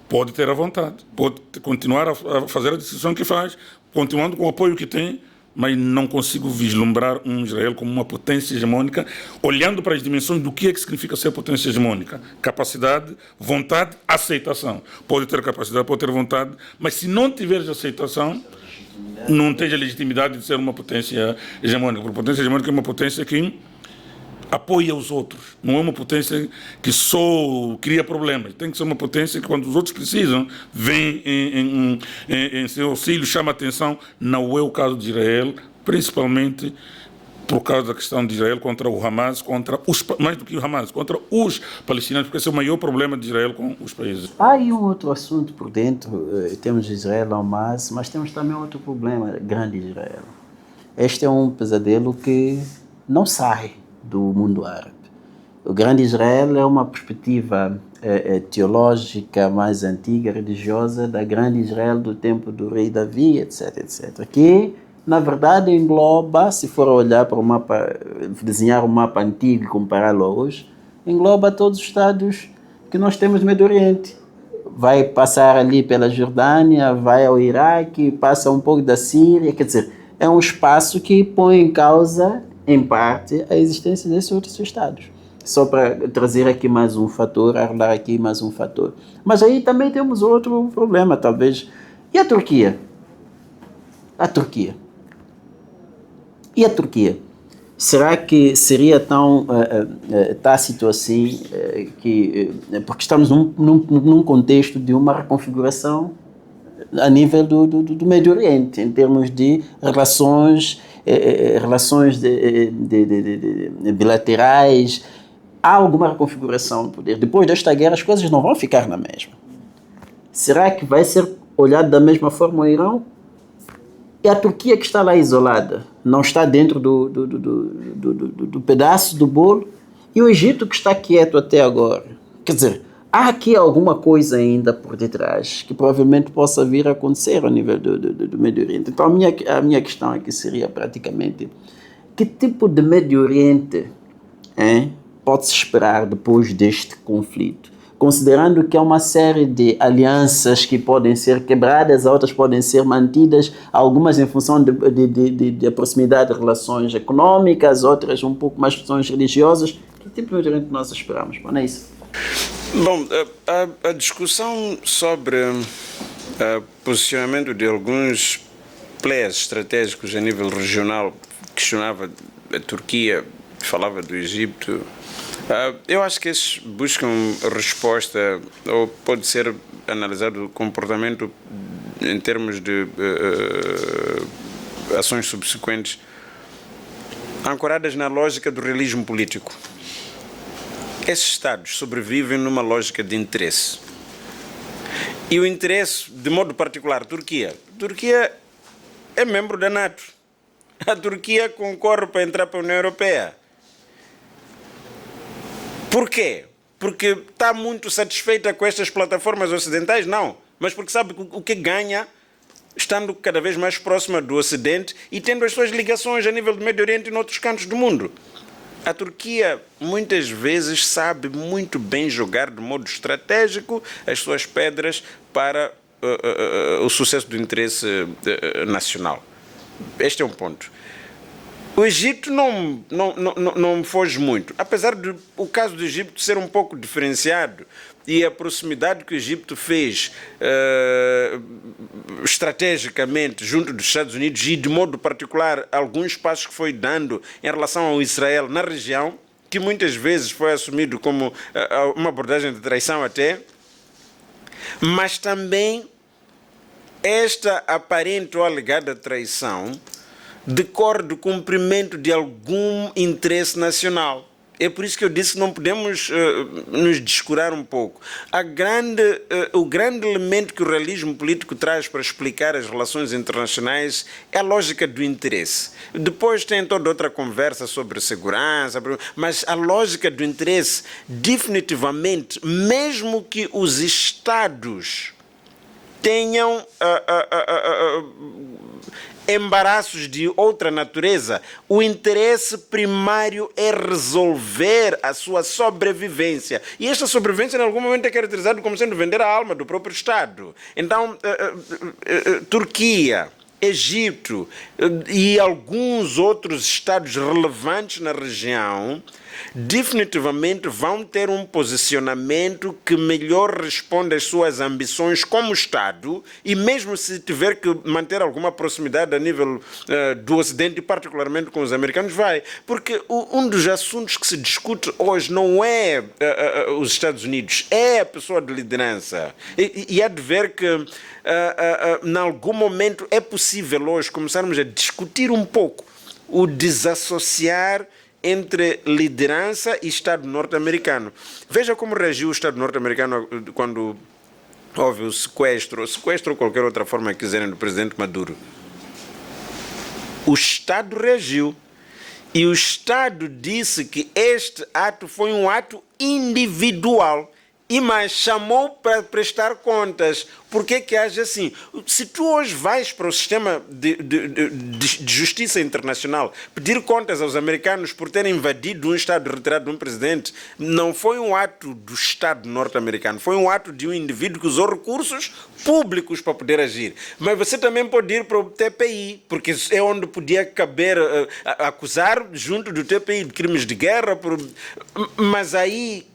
pode ter a vontade, pode continuar a fazer a decisão que faz, continuando com o apoio que tem, mas não consigo vislumbrar um Israel como uma potência hegemônica, olhando para as dimensões do que significa ser potência hegemônica. Capacidade, vontade, aceitação. Pode ter capacidade, pode ter vontade, mas se não tiver aceitação, não tem a legitimidade de ser uma potência hegemônica. Porque potência hegemônica é uma potência que apoia os outros. Não é uma potência que só cria problemas. Tem que ser uma potência que, quando os outros precisam, vem em seu auxílio, chama a atenção. Não é o caso de Israel, principalmente por causa da questão de Israel contra o Hamas, mais do que o Hamas, contra os palestinianos, porque esse é o maior problema de Israel com os países. Há aí um outro assunto por dentro. Temos Israel, Hamas, mas temos também outro problema grande de Israel. Este é um pesadelo que não sai do mundo árabe. O Grande Israel é uma perspectiva teológica mais antiga, religiosa, da Grande Israel do tempo do rei Davi, etc, etc. Que, na verdade, engloba, se for olhar para o mapa, desenhar um mapa antigo e compará-lo a hoje, engloba todos os estados que nós temos no Médio Oriente. Vai passar ali pela Jordânia, vai ao Iraque, passa um pouco da Síria, quer dizer, é um espaço que põe em causa, em parte, a existência desses outros estados. Só para trazer aqui mais um fator, arredar aqui mais um fator. Mas aí também temos outro problema, talvez. E a Turquia? A Turquia. E a Turquia? Será que seria tão tácito assim, porque estamos num contexto de uma reconfiguração a nível do Médio Oriente, em termos de relações bilaterais. Há alguma reconfiguração do poder. Depois desta guerra as coisas não vão ficar na mesma. Será que vai ser olhado da mesma forma o Irão? E a Turquia, que está lá isolada, não está dentro do pedaço do bolo? E o Egito, que está quieto até agora? Quer dizer, há aqui alguma coisa ainda por detrás que provavelmente possa vir a acontecer ao nível do Médio Oriente. Então a minha questão aqui seria praticamente: que tipo de Médio Oriente pode-se esperar depois deste conflito? Considerando que há uma série de alianças que podem ser quebradas, outras podem ser mantidas, algumas em função de proximidade de relações econômicas, outras um pouco mais questões religiosas. Que tipo de Médio Oriente nós esperamos? Não é isso? Bom, a discussão sobre o posicionamento de alguns players estratégicos a nível regional questionava a Turquia, falava do Egito. Eu acho que esses buscam resposta, ou pode ser analisado o comportamento em termos de ações subsequentes, ancoradas na lógica do realismo político. Esses Estados sobrevivem numa lógica de interesse. E o interesse, de modo particular, Turquia. Turquia é membro da NATO. A Turquia concorre para entrar para a União Europeia. Por quê? Porque está muito satisfeita com estas plataformas ocidentais? Não. Mas porque sabe o que ganha estando cada vez mais próxima do Ocidente e tendo as suas ligações a nível do Médio Oriente e em outros cantos do mundo. A Turquia muitas vezes sabe muito bem jogar de modo estratégico as suas pedras para o sucesso do interesse nacional. Este é um ponto. O Egito não foge muito, apesar do o caso do Egito ser um pouco diferenciado e a proximidade que o Egito fez estrategicamente junto dos Estados Unidos e de modo particular alguns passos que foi dando em relação ao Israel na região, que muitas vezes foi assumido como uma abordagem de traição até, mas também esta aparente ou alegada traição decorre do cumprimento de algum interesse nacional. É por isso que eu disse que não podemos nos descurar um pouco. O grande elemento que o realismo político traz para explicar as relações internacionais é a lógica do interesse. Depois tem toda outra conversa sobre segurança, mas a lógica do interesse, definitivamente, mesmo que os Estados tenham embaraços de outra natureza, o interesse primário é resolver a sua sobrevivência. E esta sobrevivência, em algum momento, é caracterizada como sendo vender a alma do próprio Estado. Então, Turquia, Egito e alguns outros Estados relevantes na região definitivamente vão ter um posicionamento que melhor responde às suas ambições como Estado, e mesmo se tiver que manter alguma proximidade a nível do Ocidente, e particularmente com os americanos, vai. Porque um dos assuntos que se discute hoje não é os Estados Unidos, é a pessoa de liderança. E há de ver que em algum momento é possível hoje começarmos a discutir um pouco o desassociar entre liderança e Estado norte-americano. Veja como reagiu o Estado norte-americano quando houve o sequestro ou qualquer outra forma que quiserem, do presidente Maduro. O Estado reagiu. E o Estado disse que este ato foi um ato individual. E mais, chamou para prestar contas. Por que que age assim? Se tu hoje vais para o sistema de justiça internacional pedir contas aos americanos por terem invadido um Estado retirado de um presidente, não foi um ato do Estado norte-americano, foi um ato de um indivíduo que usou recursos públicos para poder agir. Mas você também pode ir para o TPI, porque é onde podia caber acusar junto do TPI de crimes de guerra. Mas aí,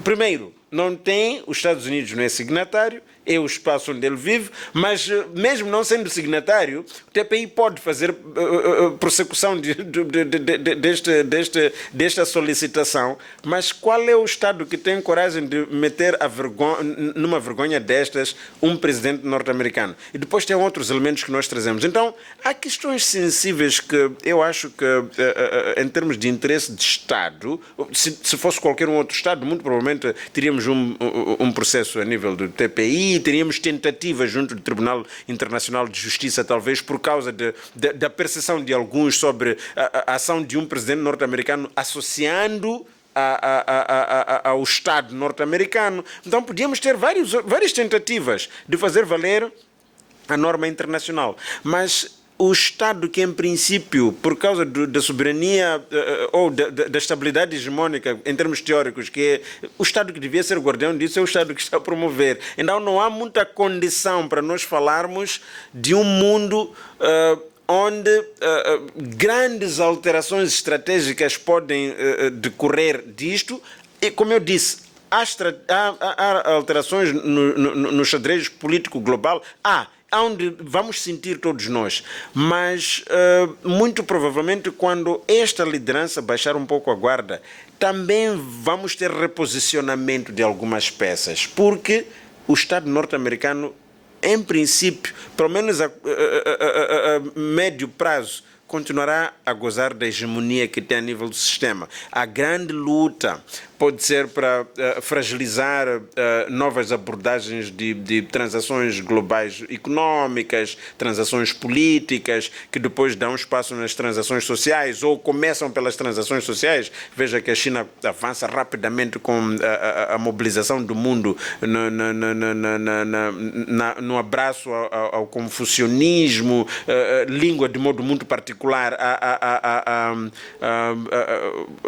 primeiro, não tem, os Estados Unidos não é signatário, é o espaço onde ele vive, mas mesmo não sendo signatário, o TPI pode fazer prossecução desta solicitação. Mas qual é o Estado que tem coragem de meter numa vergonha destas um presidente norte-americano? E depois tem outros elementos que nós trazemos. Então, há questões sensíveis que eu acho que, em termos de interesse de Estado, se fosse qualquer um outro Estado, muito provavelmente teríamos um processo a nível do TPI, teríamos tentativas junto do Tribunal Internacional de Justiça, talvez por causa da percepção de alguns sobre a ação de um presidente norte-americano associando ao Estado norte-americano. Então podíamos ter várias tentativas de fazer valer a norma internacional. Mas o Estado que, em princípio, por causa da soberania ou da estabilidade hegemônica, em termos teóricos, que é o Estado que devia ser guardião disso, é o Estado que está a promover. Então não há muita condição para nós falarmos de um mundo onde grandes alterações estratégicas podem decorrer disto. E, como eu disse, há alterações no xadrez político global. Onde vamos sentir todos nós, mas muito provavelmente quando esta liderança baixar um pouco a guarda, também vamos ter reposicionamento de algumas peças, porque o Estado norte-americano, em princípio, pelo menos a médio prazo, continuará a gozar da hegemonia que tem a nível do sistema. A grande luta pode ser para fragilizar novas abordagens de transações globais económicas, transações políticas, que depois dão espaço nas transações sociais, ou começam pelas transações sociais. Veja que a China avança rapidamente com a mobilização do mundo no abraço ao confucionismo, língua de modo muito particular,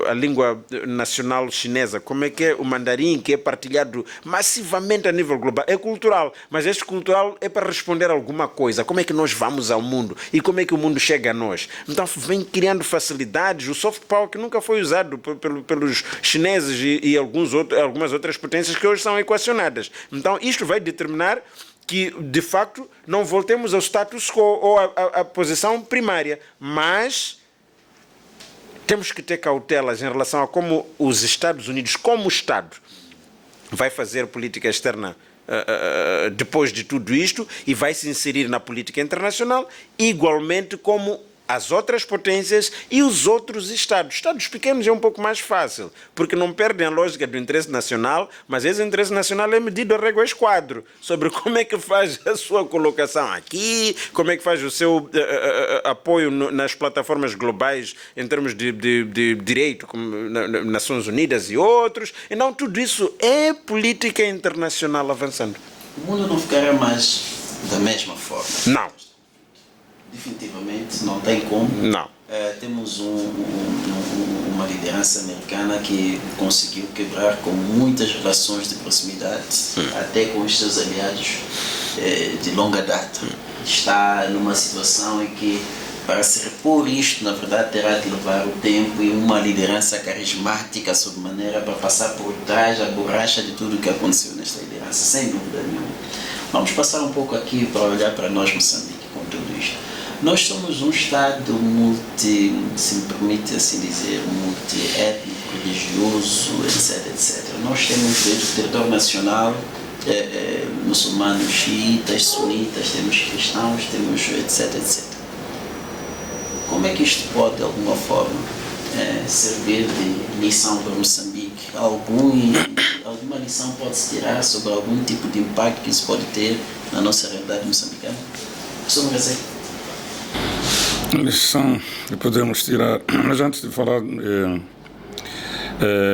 a língua nacional chinesa. Como é que é o mandarim, que é partilhado massivamente a nível global? É cultural, mas este cultural é para responder a alguma coisa. Como é que nós vamos ao mundo? E como é que o mundo chega a nós? Então vem criando facilidades, o soft power que nunca foi usado pelos chineses e algumas outras potências que hoje são equacionadas. Então isto vai determinar que, de facto, não voltemos ao status quo ou à posição primária, mas temos que ter cautelas em relação a como os Estados Unidos, como Estado, vai fazer política externa depois de tudo isto e vai se inserir na política internacional, igualmente como as outras potências e os outros Estados. Estados pequenos é um pouco mais fácil, porque não perdem a lógica do interesse nacional, mas esse interesse nacional é medido a régua esquadro, sobre como é que faz a sua colocação aqui, como é que faz o seu apoio nas plataformas globais em termos de direito, como Nações Unidas e outros. Então, tudo isso é política internacional avançando. O mundo não ficará mais da mesma forma. Não. Definitivamente, não tem como. Não. Temos uma liderança americana que conseguiu quebrar com muitas relações de proximidade, até com os seus aliados de longa data. Está numa situação em que, para se repor isto, na verdade, terá de levar o tempo e uma liderança carismática, sob maneira para passar por trás a borracha de tudo o que aconteceu nesta liderança, sem dúvida nenhuma. Vamos passar um pouco aqui para olhar para nós, Moçambique, com tudo isto. Nós somos um Estado se me permite assim dizer, multiétnico, religioso, etc, etc. Nós temos dentro do território nacional muçulmanos, xiitas, sunitas, temos cristãos, temos etc, etc. Como é que isto pode, de alguma forma, servir de lição para Moçambique? Alguma lição pode-se tirar sobre algum tipo de impacto que isso pode ter na nossa realidade moçambicana? Professor Morazé. Lição que podemos tirar, mas antes de falar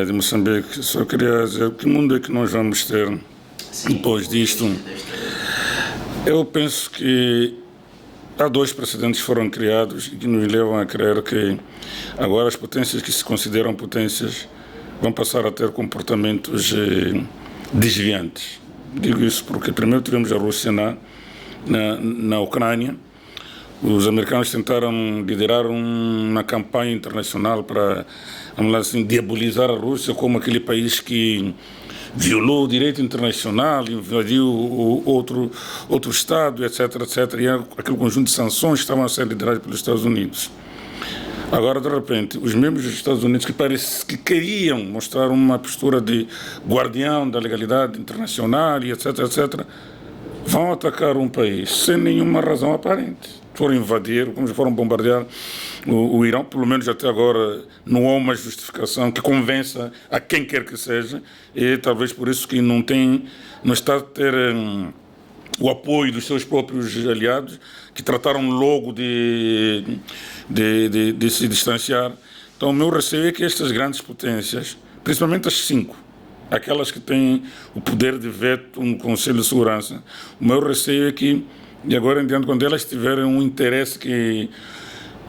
de Moçambique, só queria dizer que mundo é que nós vamos ter depois disto. Eu penso que há 2 precedentes que foram criados e que nos levam a crer que agora as potências que se consideram potências vão passar a ter comportamentos desviantes. Digo isso porque primeiro tivemos a Rússia na Ucrânia. Os americanos tentaram liderar uma campanha internacional para, vamos lá assim, diabolizar a Rússia como aquele país que violou o direito internacional, invadiu outro Estado, etc, etc. E aquele conjunto de sanções estavam a ser lideradas pelos Estados Unidos. Agora, de repente, os membros dos Estados Unidos que queriam mostrar uma postura de guardião da legalidade internacional e etc, etc, vão atacar um país sem nenhuma razão aparente. Foram invadir, como foram bombardear o Irão, pelo menos até agora não há uma justificação que convença a quem quer que seja, e talvez por isso que não está a ter o apoio dos seus próprios aliados, que trataram logo de se distanciar. Então o meu receio é que estas grandes potências, principalmente as 5, aquelas que têm o poder de veto no Conselho de Segurança, o meu receio é que, de agora em diante, quando elas tiverem um interesse que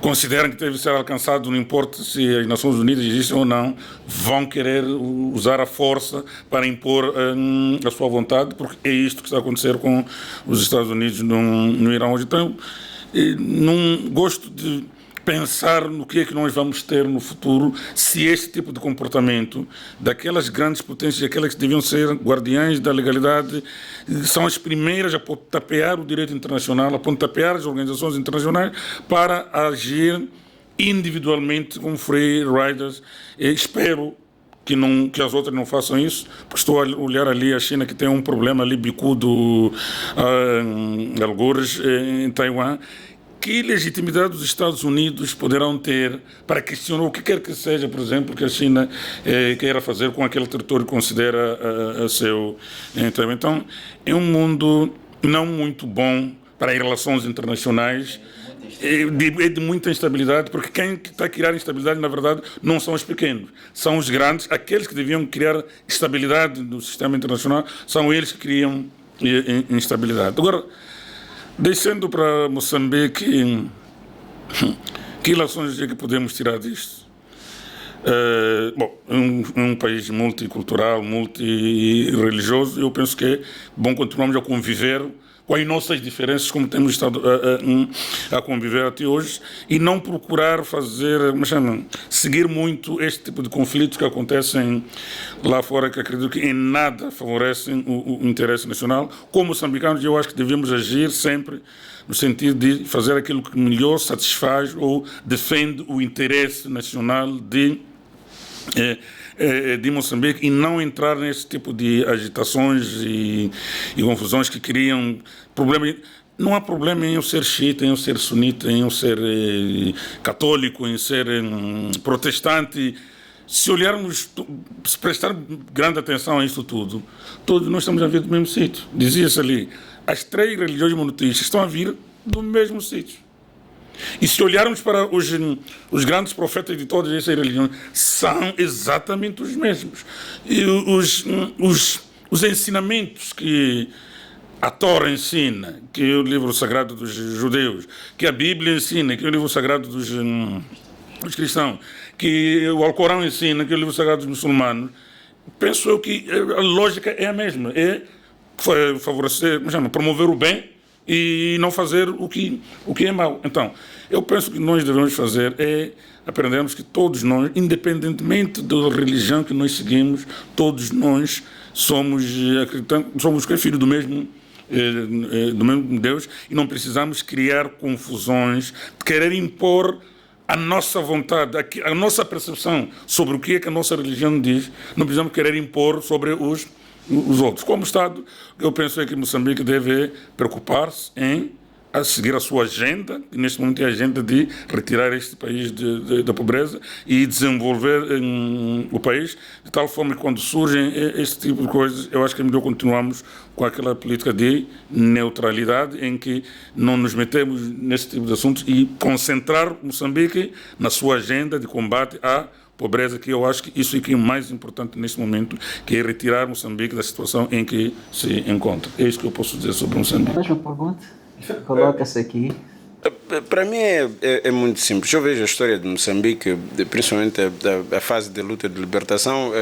consideram que deve ser alcançado, não importa se as Nações Unidas existem ou não, vão querer usar a força para impor a sua vontade, porque é isto que está a acontecer com os Estados Unidos no Irão hoje. Então, não gosto de pensar no que é que nós vamos ter no futuro se este tipo de comportamento daquelas grandes potências, aquelas que deviam ser guardiães da legalidade, são as primeiras a pontapear o direito internacional, a pontapear as organizações internacionais para agir individualmente como free riders. E espero que as outras não façam isso, porque estou a olhar ali a China, que tem um problema ali bicudo, algures, em Taiwan. Que legitimidade os Estados Unidos poderão ter para questionar o que quer que seja, por exemplo, que a China queira fazer com aquele território que considera seu. Então, é um mundo não muito bom para as relações internacionais, é de muita instabilidade, porque quem está a criar instabilidade, na verdade, não são os pequenos, são os grandes, aqueles que deviam criar estabilidade no sistema internacional, são eles que criam instabilidade. Agora, descendo para Moçambique, que lições é que podemos tirar disto? Um país multicultural, multireligioso, eu penso que é bom continuarmos a conviver com as nossas diferenças, como temos estado a conviver até hoje, e não procurar seguir muito este tipo de conflitos que acontecem lá fora, que acredito que em nada favorecem o interesse nacional. Como moçambicanos, eu acho que devemos agir sempre no sentido de fazer aquilo que melhor satisfaz ou defende o interesse nacional de Moçambique, e não entrar nesse tipo de agitações e confusões que criam problemas. não há problema em eu ser xiita, em eu ser sunita, em eu ser católico, em ser protestante. Se olharmos, se prestar grande atenção a isso tudo, todos nós estamos a vir do mesmo sítio. Dizia-se ali, as 3 religiões monoteístas estão a vir do mesmo sítio. E se olharmos para os grandes profetas de todas essas religiões, são exatamente os mesmos. E os ensinamentos que a Torá ensina, que é o livro sagrado dos judeus, que a Bíblia ensina, que é o livro sagrado dos cristãos, que o Alcorão ensina, que é o livro sagrado dos muçulmanos, penso eu que a lógica é a mesma, é favorecer, promover o bem e não fazer o que é mau. Então, eu penso que nós devemos fazer é aprendermos que todos nós, independentemente da religião que nós seguimos, todos nós somos filhos do mesmo Deus, e não precisamos criar confusões, querer impor a nossa vontade, a nossa percepção sobre o que é que a nossa religião diz. Não precisamos querer impor sobre os outros. Como Estado, eu penso é que Moçambique deve preocupar-se em seguir a sua agenda, que neste momento é a agenda de retirar este país da pobreza e desenvolver o país, de tal forma que quando surgem este tipo de coisas, eu acho que é melhor continuarmos com aquela política de neutralidade, em que não nos metemos nesse tipo de assuntos e concentrar Moçambique na sua agenda de combate à pobreza, que eu acho que isso é que é o mais importante neste momento, que é retirar Moçambique da situação em que se encontra. É isso que eu posso dizer sobre Moçambique. Mais uma pergunta? Coloca-se aqui. Para mim é muito simples. Eu vejo a história de Moçambique, principalmente a fase de luta de libertação.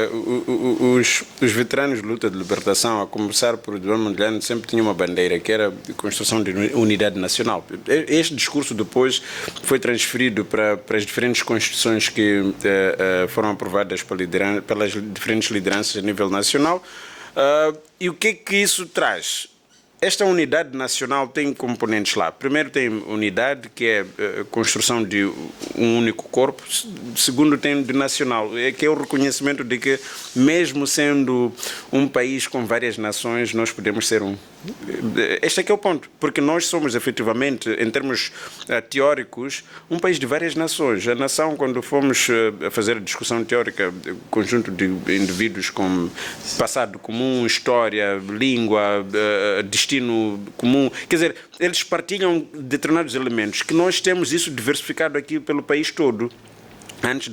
Os veteranos de luta de libertação, a começar por Eduardo Mondlane, sempre tinham uma bandeira, que era a construção de unidade nacional. Este discurso depois foi transferido para as diferentes constituições que foram aprovadas pelas diferentes lideranças a nível nacional. E o que isso traz? Esta unidade nacional tem componentes lá. Primeiro tem unidade, que é a construção de um único corpo. Segundo tem de nacional, que é o reconhecimento de que, mesmo sendo um país com várias nações, nós podemos ser um. Este é que é o ponto, porque nós somos efetivamente, em termos teóricos, um país de várias nações. A nação, quando fomos a fazer a discussão teórica, conjunto de indivíduos com passado comum, história, língua, destino comum, quer dizer, eles partilham determinados elementos, que nós temos isso diversificado aqui pelo país todo. Antes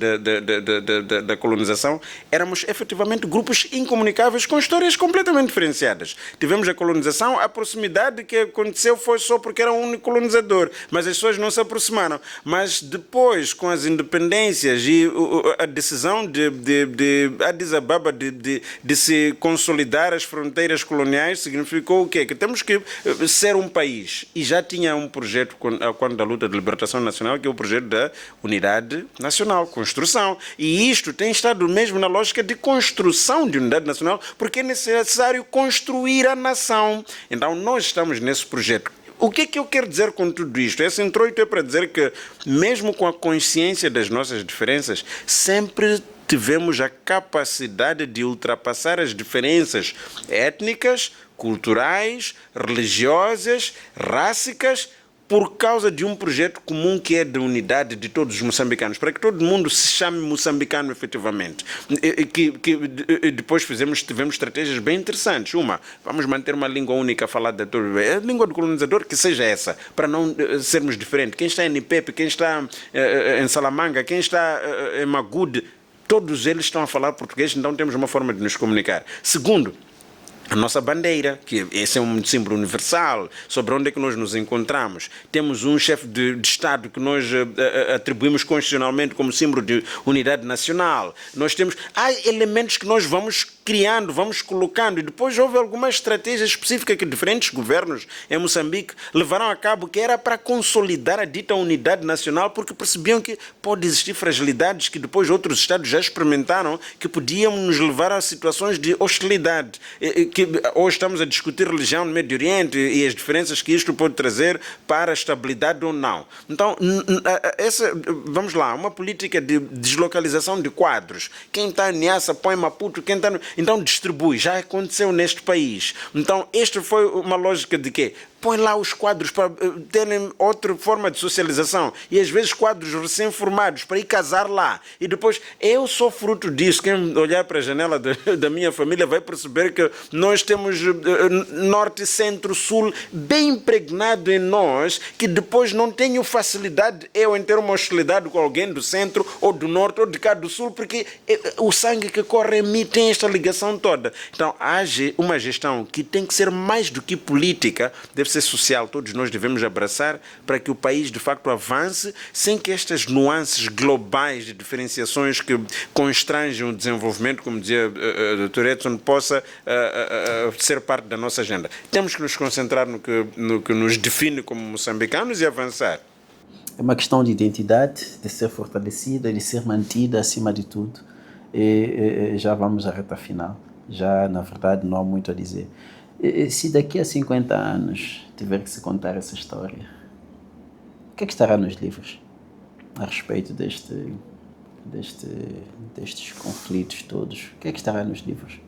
da colonização, éramos efetivamente grupos incomunicáveis com histórias completamente diferenciadas. Tivemos a colonização, a proximidade que aconteceu foi só porque era um único colonizador, mas as pessoas não se aproximaram. Mas depois, com as independências e a decisão de Addis Ababa de se consolidar as fronteiras coloniais, significou o quê? Que temos que ser um país. E já tinha um projeto, quando da luta de libertação nacional, que é o projeto da unidade nacional, construção. E isto tem estado mesmo na lógica de construção de unidade nacional, porque é necessário construir a nação. Então, nós estamos nesse projeto. O que é que eu quero dizer com tudo isto? Esse introito é para dizer que, mesmo com a consciência das nossas diferenças, sempre tivemos a capacidade de ultrapassar as diferenças étnicas, culturais, religiosas, rássicas, por causa de um projeto comum que é de unidade de todos os moçambicanos, para que todo mundo se chame moçambicano efetivamente. Que depois tivemos estratégias bem interessantes. Vamos manter uma língua única falada. A língua do colonizador, que seja essa, para não sermos diferentes. Quem está em Nipepe, quem está em Salamanga, quem está em Magude, todos eles estão a falar português, então temos uma forma de nos comunicar. Segundo, a nossa bandeira, que esse é um símbolo universal, sobre onde é que nós nos encontramos. Temos um chefe de Estado que nós atribuímos constitucionalmente como símbolo de unidade nacional. Há elementos que nós vamos criando, vamos colocando, e depois houve alguma estratégia específica que diferentes governos em Moçambique levaram a cabo, que era para consolidar a dita unidade nacional, porque percebiam que pode existir fragilidades que depois outros Estados já experimentaram, que podiam nos levar a situações de hostilidade, que hoje estamos a discutir religião no Médio Oriente e as diferenças que isto pode trazer para a estabilidade ou não. Então, vamos lá, uma política de deslocalização de quadros. Quem está em Niassa põe Maputo, quem está então distribui. Já aconteceu neste país. Então, esta foi uma lógica de quê? Põe lá os quadros para terem outra forma de socialização. E às vezes quadros recém-formados para ir casar lá. E depois, eu sou fruto disso. Quem olhar para a janela da minha família vai perceber que nós temos norte, centro, sul bem impregnado em nós, que depois não tenho facilidade eu em ter uma hostilidade com alguém do centro ou do norte ou de cá do sul, porque o sangue que corre em mim tem esta ligação toda. Então, há uma gestão que tem que ser mais do que política, deve ser social, todos nós devemos abraçar para que o país de facto avance sem que estas nuances globais de diferenciações que constrangem o desenvolvimento, como dizia o Dr. Edson, possa ser parte da nossa agenda. Temos que nos concentrar no que nos define como moçambicanos e avançar. É uma questão de identidade, de ser fortalecida, de ser mantida acima de tudo. E já vamos à reta final. Já, na verdade, não há muito a dizer. Se daqui a 50 anos tiver que se contar essa história, o que é que estará nos livros a respeito destes conflitos todos? O que é que estará nos livros?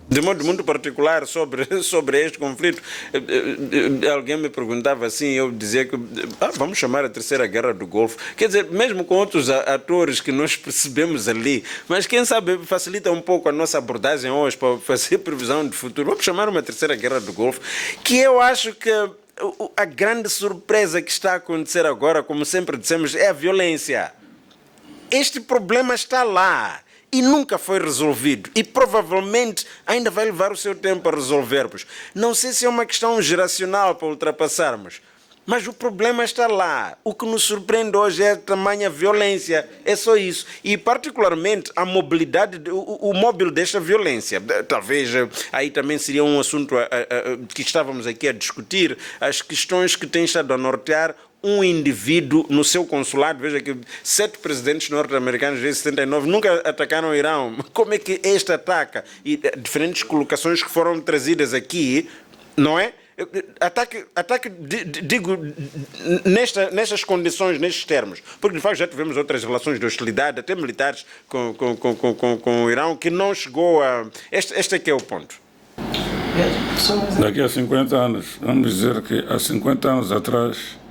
De modo muito particular sobre este conflito, alguém me perguntava assim, eu dizia que vamos chamar a Terceira Guerra do Golfo. Quer dizer, mesmo com outros atores que nós percebemos ali, mas quem sabe facilita um pouco a nossa abordagem hoje para fazer previsão de futuro. Vamos chamar uma Terceira Guerra do Golfo, que eu acho que a grande surpresa que está a acontecer agora, como sempre dissemos, é a violência. Este problema está lá e nunca foi resolvido. E provavelmente ainda vai levar o seu tempo a resolvermos. Não sei se é uma questão geracional para ultrapassarmos, mas o problema está lá. O que nos surpreende hoje é a tamanha violência. É só isso. E particularmente a mobilidade, o móvel desta violência. Talvez aí também seria um assunto que estávamos aqui a discutir, as questões que têm estado a nortear um indivíduo no seu consulado. Veja que 7 presidentes norte-americanos desde 79 nunca atacaram o Irão. Como é que este ataca? E diferentes colocações que foram trazidas aqui, não é? Ataque digo, nestas condições, nestes termos, porque de facto já tivemos outras relações de hostilidade, até militares, com o Irão, que não chegou a... Este é que é o ponto. Daqui a 50 anos, vamos dizer que há 50 anos atrás,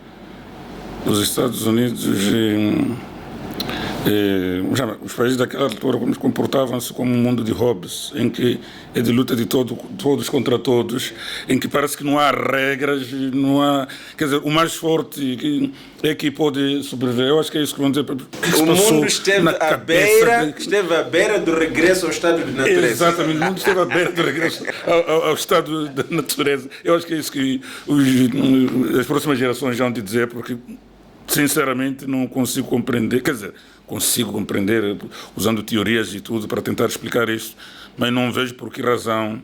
os Estados Unidos os países daquela altura comportavam-se como um mundo de Hobbes, em que é de luta de todos contra todos, em que parece que não há regras, não há, quer dizer, o mais forte é que pode sobreviver. Eu acho que é isso que vão dizer. O mundo esteve à beira do regresso ao estado de natureza. Exatamente, o mundo esteve à beira do regresso ao estado da natureza. Eu acho que é isso que as próximas gerações vão dizer, porque sinceramente não consigo compreender, quer dizer, consigo compreender usando teorias e tudo para tentar explicar isto, mas não vejo por que razão.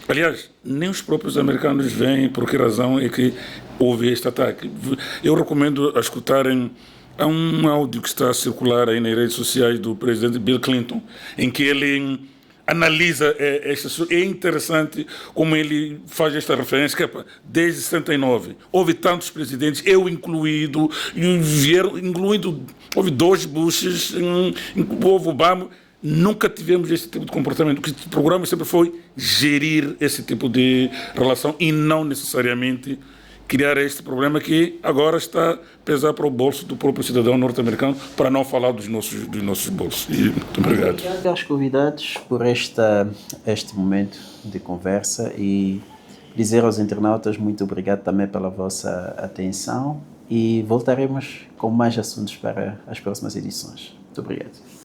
Aliás, nem os próprios americanos veem por que razão é que houve este ataque. Eu recomendo a escutarem, há um áudio que está a circular aí nas redes sociais do presidente Bill Clinton, em que ele analisa é interessante como ele faz esta referência, que desde 79 houve tantos presidentes, eu incluído, houve 2 Bushes, houve Obama, nunca tivemos esse tipo de comportamento. O que procuramos sempre foi gerir esse tipo de relação e não necessariamente criar este problema que agora está a pesar para o bolso do próprio cidadão norte-americano, para não falar dos nossos bolsos. E muito obrigado. Obrigado aos convidados por este momento de conversa e dizer aos internautas muito obrigado também pela vossa atenção e voltaremos com mais assuntos para as próximas edições. Muito obrigado.